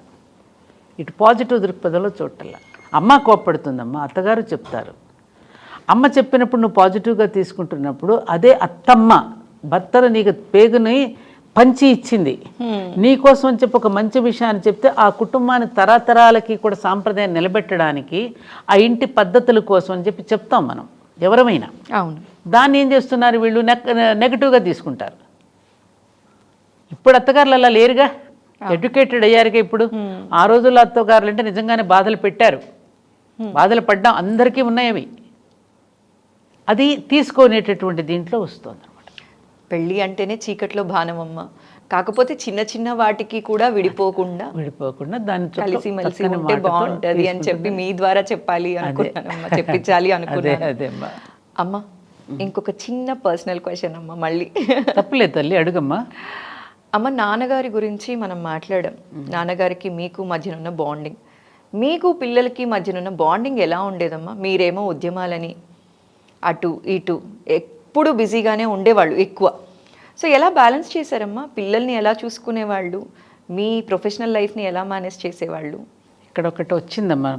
B: ఇటు పాజిటివ్ దృక్పథంలో చూడటల్లా. అమ్మ కోప్పడుతుందమ్మా, అత్తగారు చెప్తారు, అమ్మ చెప్పినప్పుడు నువ్వు పాజిటివ్గా తీసుకుంటున్నప్పుడు అదే అత్తమ్మ భర్తను నీకు పేగుని పంచి ఇచ్చింది, నీకోసం అని చెప్పి ఒక మంచి విషయాన్ని చెప్తే ఆ కుటుంబాన్ని తరతరాలకి కూడా సాంప్రదాయం నిలబెట్టడానికి ఆ ఇంటి పద్ధతుల కోసం అని చెప్పి చెప్తాం మనం ఎవరమైనా.
A: అవును.
B: దాన్ని ఏం చేస్తున్నారు వీళ్ళు, నెగటివ్గా తీసుకుంటారు. ఇప్పుడు అత్తగారులు అలా లేరుగా, ఎడ్యుకేటెడ్ అయ్యారుగా ఇప్పుడు. ఆ రోజుల్లో అత్తగారులు అంటే నిజంగానే బాధలు పెట్టారు, బాధలు పడ్డాం, అందరికీ ఉన్నాయి అవి. అది తీసుకునేటటువంటి దీంట్లో వస్తుంది అనమాట.
A: పెళ్ళి అంటేనే చీకట్లో భానమమ్మ, కాకపోతే చిన్న చిన్న వాటికి కూడా విడిపోకుండా
B: దాన్ని
A: కలిసి మెలిసి ఉంటే బాగుంటది అని చెప్పి మీ ద్వారా చెప్పాలి అనుకున్నానమ్మా, చెప్పించాలి అనుకున్నాను. అమ్మ, ఇంకొక చిన్న పర్సనల్ క్వశ్చన్ అమ్మ, మళ్ళీ
B: తప్పలేదు తల్లి, అడుగమ్మా.
A: అమ్మ, నాన్నగారి గురించి మనం మాట్లాడాం, నాన్నగారికి మీకు మధ్యనున్న బాండింగ్, మీకు పిల్లలకి మధ్యనున్న బాండింగ్ ఎలా ఉండేదమ్మా? మీరేమో ఉద్యమాలని అటు ఇటు ఎప్పుడు బిజీగానే ఉండేవాళ్ళు ఎక్కువ, సో ఎలా బ్యాలెన్స్ చేశారమ్మా? పిల్లల్ని ఎలా చూసుకునేవాళ్ళు, మీ ప్రొఫెషనల్ లైఫ్ని ఎలా మేనేజ్ చేసేవాళ్ళు?
B: ఇక్కడ ఒకటి వచ్చిందమ్మా,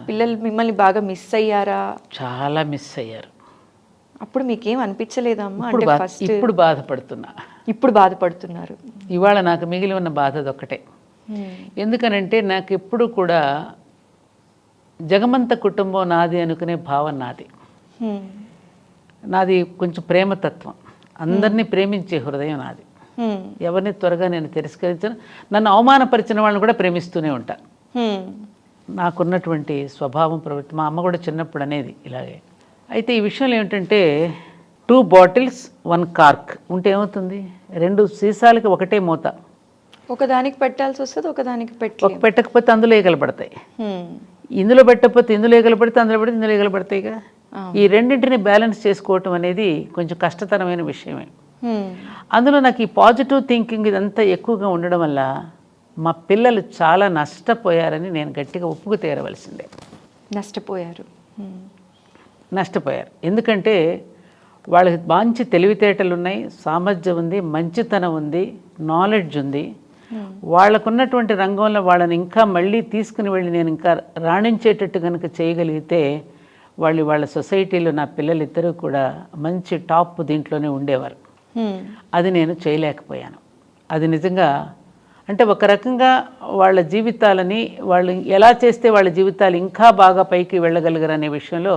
A: పిల్లలు మిమ్మల్ని బాగా మిస్ అయ్యారా?
B: చాలా మిస్ అయ్యారు.
A: అప్పుడు మీకేం అనిపించలేదమ్మా?
B: అంటే ఫస్ట్ ఇప్పుడు బాధపడుతున్నా.
A: ఇప్పుడు బాధపడుతున్నారు.
B: ఇవాళ నాకు మిగిలి ఉన్న బాధ అదొక్కటే. ఎందుకనంటే నాకు ఎప్పుడు కూడా జగమంత కుటుంబం నాది అనుకునే భావన నాది. నాది కొంచెం ప్రేమతత్వం, అందరినీ ప్రేమించే హృదయం నాది. ఎవరిని త్వరగా నేను తిరస్కరించను, నన్ను అవమానపరిచిన వాళ్ళని కూడా ప్రేమిస్తూనే ఉంటా. నాకున్నటువంటి స్వభావం ప్రవృత్తి. మా అమ్మ కూడా చిన్నప్పుడు అనేది ఇలాగే. అయితే ఈ విషయంలో ఏమిటంటే 2 బాటిల్స్ 1 కార్క్ ఉంటే ఏమవుతుంది, 2 సీసాలకి ఒకటే మూత,
A: ఒకదానికి పెట్టాల్సి వస్తుంది, ఒకదానికి
B: పెట్టకపోతే అందులో ఈగలు పడతాయి, ఇందులో పెట్టకపోతే ఇందులో ఈగలు పడితే అందులో పడితే ఇందులో ఈగలు పడతాయిగా. ఈ రెండింటిని బ్యాలెన్స్ చేసుకోవటం అనేది కొంచెం కష్టతరమైన విషయమే. అందులో నాకు ఈ పాజిటివ్ థింకింగ్ ఇదంతా ఎక్కువగా ఉండడం వల్ల మా పిల్లలు చాలా నష్టపోయారని నేను గట్టిగా ఒప్పుకు తీరవలసిందే. నష్టపోయారు ఎందుకంటే వాళ్ళకి మంచి తెలివితేటలు ఉన్నాయి, సామర్థ్యం ఉంది, మంచితనం ఉంది, నాలెడ్జ్ ఉంది. వాళ్ళకున్నటువంటి రంగంలో వాళ్ళని ఇంకా మళ్ళీ తీసుకుని వెళ్ళి నేను ఇంకా రాణించేటట్టు కనుక చేయగలిగితే వాళ్ళ సొసైటీలో నా పిల్లలిద్దరూ కూడా మంచి టాప్ దీంట్లోనే ఉండేవారు. అది నేను చేయలేకపోయాను. అది నిజంగా అంటే ఒక రకంగా వాళ్ళ జీవితాలని వాళ్ళు ఎలా చేస్తే వాళ్ళ జీవితాలు ఇంకా బాగా పైకి వెళ్ళగలిగారు అనే విషయంలో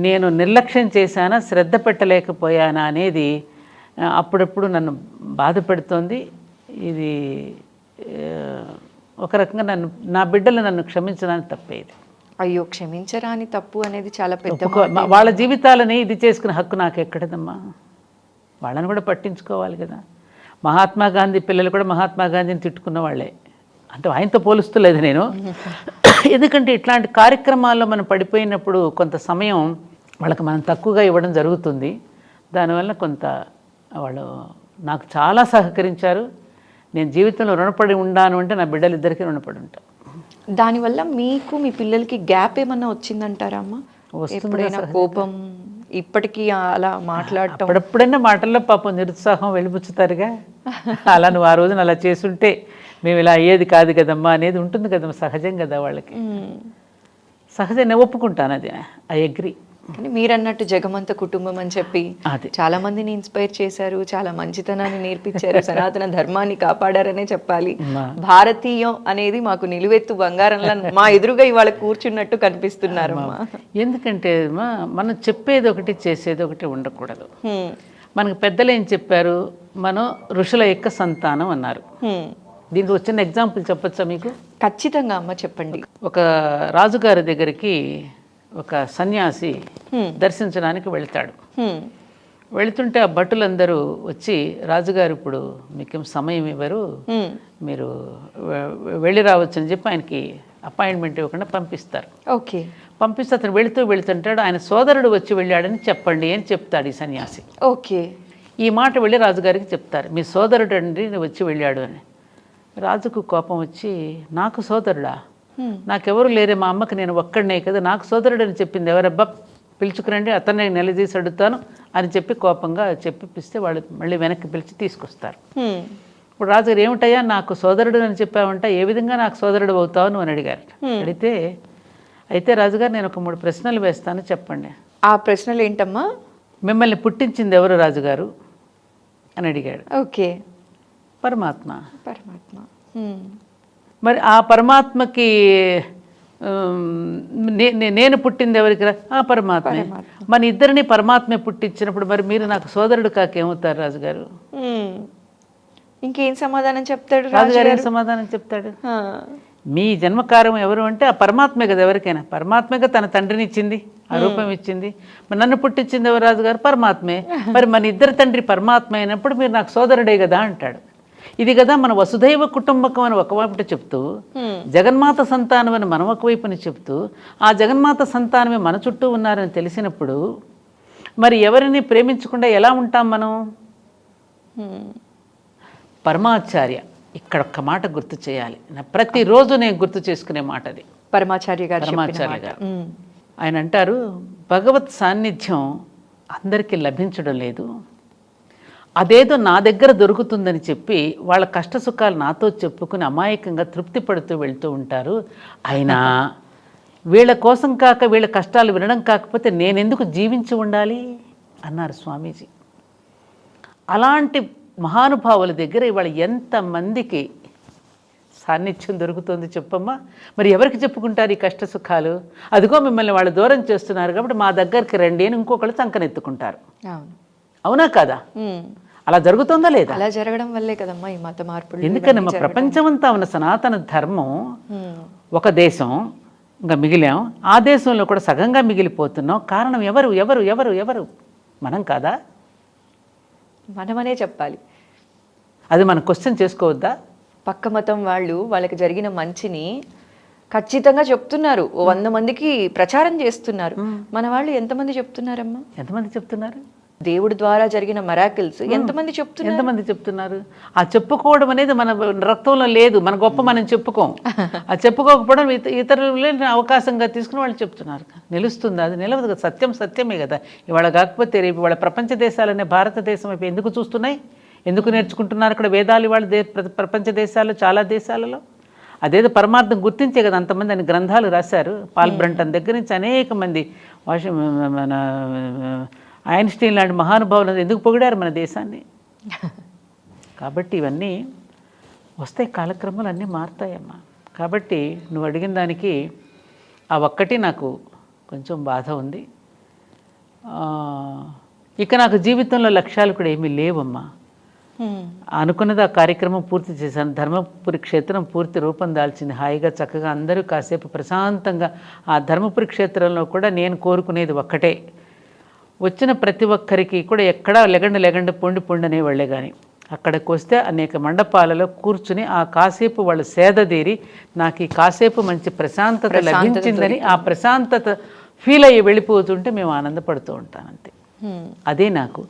B: నేను నిర్లక్ష్యం చేశానా, శ్రద్ధ పెట్టలేకపోయానా అనేది అప్పుడప్పుడు నన్ను బాధ పెడుతోంది. ఇది ఒక రకంగా నా బిడ్డలు నన్ను క్షమించడానికి తప్పేది.
A: అయ్యో, క్షమించరాని తప్పు అనేది చాలా పెద్ద
B: వాళ్ళ జీవితాలని ఇది చేసుకునే హక్కు నాకు ఎక్కడదమ్మా? వాళ్ళని కూడా పట్టించుకోవాలి కదా. మహాత్మా గాంధీ పిల్లలు కూడా మహాత్మా గాంధీని తిట్టుకున్న వాళ్ళే. అంటే ఆయనతో పోలుస్తలేదు నేను. ఎందుకంటే ఇట్లాంటి కార్యక్రమాల్లో మనం పడిపోయినప్పుడు కొంత సమయం వాళ్ళకి మనం తక్కువగా ఇవ్వడం జరుగుతుంది. దానివల్ల కొంత వాళ్ళు నాకు చాలా సహకరించారు. నేను జీవితంలో రుణపడి ఉండాను అంటే నా బిడ్డలు ఇద్దరికీ రుణపడి ఉంటాను.
A: దానివల్ల మీకు మీ పిల్లలకి గ్యాప్ ఏమన్నా వచ్చిందంటారా అమ్మ? ఎప్పుడైనా కోపం, ఇప్పటికీ అలా మాట్లాడటం?
B: అప్పుడప్పుడైనా మాటల్లో పాపం నిరుత్సాహం వెళ్ళిపుచ్చుతారుగా. అలా నువ్వు ఆ రోజున అలా చేసుంటే మేము ఇలా అయ్యేది కాదు కదమ్మా అనేది ఉంటుంది కదమ్మా, సహజం కదా వాళ్ళకి. సహజంగా ఒప్పుకుంటాను, అది ఐ అగ్రి.
A: కానీ మీరన్నట్టు జగమంత కుటుంబం అని చెప్పి చాలా మందిని ఇన్స్పైర్ చేశారు, చాలా మంచితనాన్ని నేర్పించారు, సనాతన ధర్మాన్ని కాపాడారనే చెప్పాలి. భారతీయం అనేది మాకు నిలువెత్తు బంగారంలా మా ఎదురుగా ఇవాళ కూర్చున్నట్టు కనిపిస్తున్నారు.
B: ఎందుకంటే మనం చెప్పేది ఒకటి చేసేది ఒకటి ఉండకూడదు. మనకు పెద్దలు ఏం చెప్పారు? మనం ఋషుల యొక్క సంతానం అన్నారు. దీనికి వచ్చిన ఎగ్జాంపుల్ చెప్పచ్చా మీకు?
A: ఖచ్చితంగా అమ్మ, చెప్పండి.
B: ఒక రాజుగారి దగ్గరికి ఒక సన్యాసి దర్శించడానికి వెళ్తాడు. వెళుతుంటే ఆ భటులందరూ వచ్చి, రాజుగారు ఇప్పుడు మీకేం సమయం ఇవ్వరు, మీరు వెళ్ళి రావచ్చు అని చెప్పి ఆయనకి అపాయింట్మెంట్ ఇవ్వకుండా పంపిస్తారు.
A: ఓకే.
B: పంపిస్తే అతను వెళుతుంటాడు, ఆయన సోదరుడు వచ్చి వెళ్ళాడని చెప్పండి అని చెప్తాడు ఈ సన్యాసి.
A: ఓకే.
B: ఈ మాట వెళ్ళి రాజుగారికి చెప్తారు, మీ సోదరుడు అండి వచ్చి వెళ్ళాడు అని. రాజుకు కోపం వచ్చి, నాకు సోదరుడా? నాకెవరు లేరే, మా అమ్మకి నేను ఒక్కడనే కదా, నాకు సోదరుడు అని చెప్పింది ఎవరబ్బా, పిలుచుకురండి, అతన్ని నిలదీసి అడుగుతాను అని చెప్పి కోపంగా చెప్పిస్తే వాళ్ళు మళ్ళీ వెనక్కి పిలిచి తీసుకొస్తారు. ఇప్పుడు రాజుగారు, ఏమిటయ్యా నాకు సోదరుడు అని చెప్పావంట, ఏ విధంగా నాకు సోదరుడు అవుతావు అని అడిగారు. అడిగితే, అయితే రాజుగారు నేను ఒక 3 ప్రశ్నలు వేస్తాను, చెప్పండి.
A: ఆ ప్రశ్నలు ఏంటమ్మా?
B: మిమ్మల్ని పుట్టించింది ఎవరు రాజుగారు అని అడిగాడు.
A: ఓకే.
B: పరమాత్మ.
A: పరమాత్మ.
B: మరి ఆ పరమాత్మకి నేను పుట్టింది ఎవరికి? ఆ పరమాత్మే. మన ఇద్దరిని పరమాత్మే పుట్టించినప్పుడు మరి మీరు నాకు సోదరుడు కాకేమవుతారు రాజుగారు?
A: ఇంకేం సమాధానం చెప్తాడు
B: రాజుగారు? ఏం సమాధానం చెప్తాడు? మీ జన్మకారం ఎవరు అంటే ఆ పరమాత్మే కదా, ఎవరికైనా పరమాత్మేగా తన తండ్రిని ఇచ్చింది, ఆ రూపం ఇచ్చింది. మరి నన్ను పుట్టించింది ఎవరు రాజుగారు? పరమాత్మే. మరి మన ఇద్దరు తండ్రి పరమాత్మ అయినప్పుడు మీరు నాకు సోదరుడే కదా అంటాడు. ఇది కదా మన వసుధైవ కుటుంబకం అని ఒకవైపు చెప్తూ, జగన్మాత సంతానం అని మనం ఒకవైపుని చెప్తూ, ఆ జగన్మాత సంతానమే మన చుట్టూ ఉన్నారని తెలిసినప్పుడు మరి ఎవరిని ప్రేమించకుండా ఎలా ఉంటాం మనం? పరమాచార్య ఇక్కడ ఒక్క మాట గుర్తు చేయాలి, ప్రతిరోజు నేను గుర్తు చేసుకునే మాట అది.
A: పరమాచార్య గారు.
B: ఆయన అంటారు, భగవత్ సాన్నిధ్యం అందరికీ లభించడం లేదు, అదేదో నా దగ్గర దొరుకుతుందని చెప్పి వాళ్ళ కష్ట సుఖాలు నాతో చెప్పుకుని అమాయకంగా తృప్తి పడుతూ వెళ్తూ ఉంటారు. అయినా వీళ్ళ కోసం కాక, వీళ్ళ కష్టాలు వినడం కాకపోతే నేనెందుకు జీవించి ఉండాలి అన్నారు స్వామీజీ. అలాంటి మహానుభావుల దగ్గర ఇవాళ ఎంతమందికి సాన్నిధ్యం దొరుకుతుంది చెప్పమ్మా? మరి ఎవరికి చెప్పుకుంటారు ఈ కష్ట సుఖాలు? అదిగో మిమ్మల్ని వాళ్ళు దూరం చేస్తున్నారు కాబట్టి మా దగ్గరికి రండి అని ఇంకొకళ్ళు చంకనెత్తుకుంటారు. అవునా కదా? అలా జరుగుతుందా లేదా?
A: అలా జరగడం వల్లే కదమ్మా ఈ మత మార్పులు.
B: ఎందుకని మా ప్రపంచమంతా ఉన్న సనాతన ధర్మం ఒక దేశం ఇంకా మిగిలాం, ఆ దేశంలో కూడా సగంగా మిగిలిపోతున్నాం. కారణం ఎవరు ఎవరు ఎవరు ఎవరు? మనం కాదా?
A: మనమనే చెప్పాలి.
B: అది మనం క్వశ్చన్ చేసుకోవద్దా?
A: పక్క మతం వాళ్ళు వాళ్ళకి జరిగిన మంచిని ఖచ్చితంగా చెప్తున్నారు, 100 మందికి ప్రచారం చేస్తున్నారు. మన వాళ్ళు ఎంతమంది చెప్తున్నారమ్మా?
B: ఎంతమంది చెప్తున్నారు?
A: దేవుడి ద్వారా జరిగిన మిరాకిల్స్ ఎంతమంది
B: చెప్తున్నారు? ఆ చెప్పుకోవడం అనేది మన రక్తంలో లేదు. మన గొప్ప మనం చెప్పుకోం. ఆ చెప్పుకోకపోవడం ఇతరులు అవకాశంగా తీసుకుని వాళ్ళు చెప్తున్నారు. నిలుస్తుంది? అది నిలవదు కదా. సత్యం సత్యమే కదా. ఇవాళ కాకపోతే రేపు ఇవాళ ప్రపంచ దేశాలనే భారతదేశం అయిపోయి ఎందుకు చూస్తున్నాయి, ఎందుకు నేర్చుకుంటున్నారు అక్కడ వేదాలు? ఇవాళ ప్రపంచ దేశాల్లో చాలా దేశాలలో అదేదో పరమార్థం గుర్తించే కదా అంతమంది అని గ్రంథాలు రాశారు. పాల్ బ్రంటన్ దగ్గర నుంచి అనేక మంది, మన ఐన్స్టీన్ లాంటి మహానుభావులు ఎందుకు పొగిడారు మన దేశాన్ని? కాబట్టి ఇవన్నీ వస్తాయి, కాలక్రమాలు అన్నీ మారుతాయమ్మా. కాబట్టి నువ్వు అడిగిన దానికి ఆ ఒక్కటి నాకు కొంచెం బాధ ఉంది. ఇక నాకు జీవితంలో లక్ష్యాలు కూడా ఏమీ లేవమ్మా. అనుకున్నది ఆ కార్యక్రమం పూర్తి చేశాను. ధర్మపురి క్షేత్రం పూర్తి రూపం దాల్చింది. హాయిగా చక్కగా అందరూ కాసేపు ప్రశాంతంగా ఆ ధర్మపురి క్షేత్రంలో కూడా నేను కోరుకునేది ఒక్కటే, వచ్చిన ప్రతి ఒక్కరికి కూడా ఎక్కడా లెగండి పొండి అనేవాళ్ళే. కానీ అక్కడికి వస్తే అనేక మండపాలలో కూర్చుని ఆ కాసేపు వాళ్ళు సేదతీరి నాకు ఈ కాసేపు మంచి ప్రశాంతత లభించిందని ఆ ప్రశాంతత ఫీల్ అయ్యి వెళ్ళిపోతుంటే మేము ఆనందపడుతూ ఉంటాను అంతే. అదే నాకు,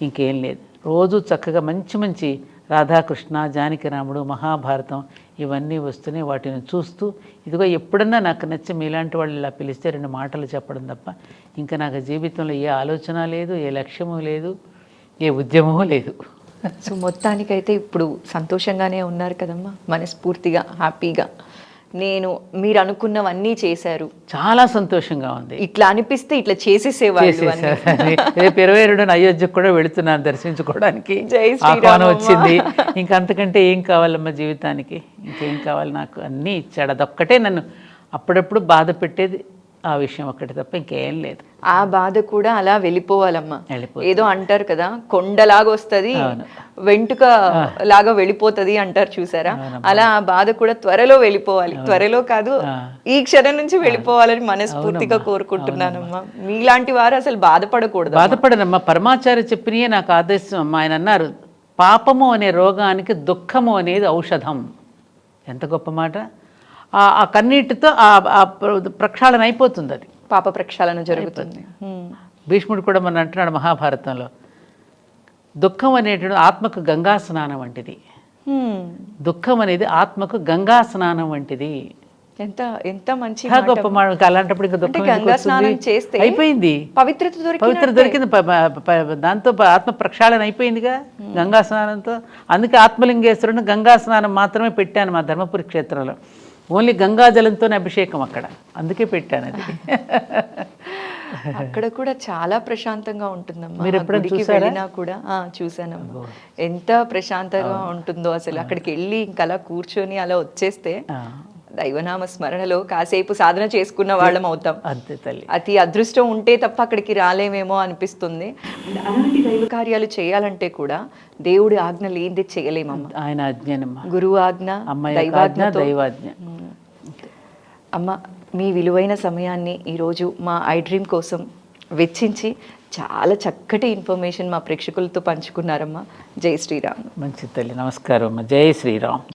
B: ఇంకేం లేదు. రోజు చక్కగా మంచి మంచి రాధాకృష్ణ, జానకిరాముడు, మహాభారతం ఇవన్నీ వస్తున్నాయి. వాటిని చూస్తూ ఇదిగో ఎప్పుడన్నా నాకు నచ్చి మీలాంటి వాళ్ళు ఇలా పిలిస్తే 2 మాటలు చెప్పడం తప్ప ఇంకా నాకు జీవితంలో ఏ ఆలోచన లేదు, ఏ లక్ష్యము లేదు, ఏ ఉద్యమము లేదు.
A: సో మొత్తానికైతే ఇప్పుడు సంతోషంగానే ఉన్నారు కదమ్మా, మనస్ఫూర్తిగా హ్యాపీగా. మీరు అనుకున్నవన్నీ చేశారు,
B: చాలా సంతోషంగా ఉంది.
A: ఇట్లా అనిపిస్తే ఇట్లా చేసేసేవాళ్ళు.
B: రేపు 22న అయోధ్యకు కూడా వెళుతున్నాను దర్శించుకోవడానికి.
A: జై
B: ఆహ్వానం వచ్చింది. ఇంకంతకంటే ఏం కావాలమ్మా జీవితానికి, ఇంకేం కావాలి? నాకు అన్నీ ఇచ్చాడు. అదొక్కటే నన్ను అప్పుడప్పుడు బాధ పెట్టేది, ఆ విషయం ఒక్కటి తప్ప ఇంకేం లేదు.
A: ఆ బాధ కూడా అలా వెళ్ళిపోవాలమ్మా. ఏదో అంటారు కదా, కొండలాగా వస్తుంది వెంటుక లాగా వెళ్ళిపోతుంది అంటారు చూసారా, అలా ఆ బాధ కూడా త్వరలో వెళ్ళిపోవాలి. త్వరలో కాదు, ఈ క్షణం నుంచి వెళ్ళిపోవాలని మనస్ఫూర్తిగా కోరుకుంటున్నానమ్మా. మీలాంటి వారు అసలు బాధపడకూడదు.
B: బాధపడనమ్మా. పరమాచార్య చెప్పినయే నాకు ఆదేశం అమ్మా. ఆయన అన్నారు, పాపము అనే రోగానికి దుఃఖము అనేది ఔషధం. ఎంత గొప్ప మాట. ఆ కన్నీటితో ఆ ప్రక్షాళన అయిపోతుంది, అది
A: పాప ప్రక్షాళన జరుగుతుంది.
B: భీష్ముడు కూడా మన అంటున్నాడు మహాభారతంలో, దుఃఖం అనేటువంటి ఆత్మకు గంగా స్నానం వంటిది. దుఃఖం అనేది ఆత్మకు గంగా స్నానం వంటిది.
A: ఎంత ఎంత మంచి
B: గొప్ప మాట. అలాంటప్పుడు ఇంకా దుఃఖం
A: గంగా స్నానం చేస్తే
B: అయిపోయింది, పవిత్రత దొరికింది, దాంతో ఆత్మ ప్రక్షాళన అయిపోయిందిగా గంగా స్నానంతో. అందుకే ఆత్మలింగేశ్వరుని గంగా స్నానం మాత్రమే పెట్టాను మా ధర్మపురి క్షేత్రంలో. ఓన్లీ గంగాజలంతోనే అభిషేకం అక్కడ, అందుకే పెట్టాను అది.
A: అక్కడ కూడా చాలా ప్రశాంతంగా ఉంటుందమ్మా.
B: మీరు ఎప్పుడైనా చూసారా?
A: కూడా చూసానమ్మా. ఎంత ప్రశాంతంగా ఉంటుందో అసలు. అక్కడికి వెళ్ళి ఇంకా అలా కూర్చొని అలా వచ్చేస్తే దైవనామ స్మరణలో కాసేపు సాధన చేసుకున్న వాళ్ళం అవుతాం.
B: అంతే తల్లి.
A: అతి అదృష్టం ఉంటే తప్ప అక్కడికి రాలేమేమో అనిపిస్తుంది. అలాంటి దైవ కార్యాలు చేయాలంటే కూడా దేవుడి ఆజ్ఞ లేనిదే చేయలేమమ్మా.
B: ఆయన ఆజ్ఞనమ్మా,
A: గురువు ఆజ్ఞ,
B: దైవాజ్ఞ.
A: అమ్మ, మీ విలువైన సమయాన్ని ఈరోజు మా ఐ డ్రీమ్ కోసం వెచ్చించి చాలా చక్కటి ఇన్ఫర్మేషన్ మా ప్రేక్షకులతో పంచుకున్నారమ్మా. జై శ్రీరామ్.
B: మంచి తల్లి, నమస్కారం అమ్మ. జై శ్రీరామ్.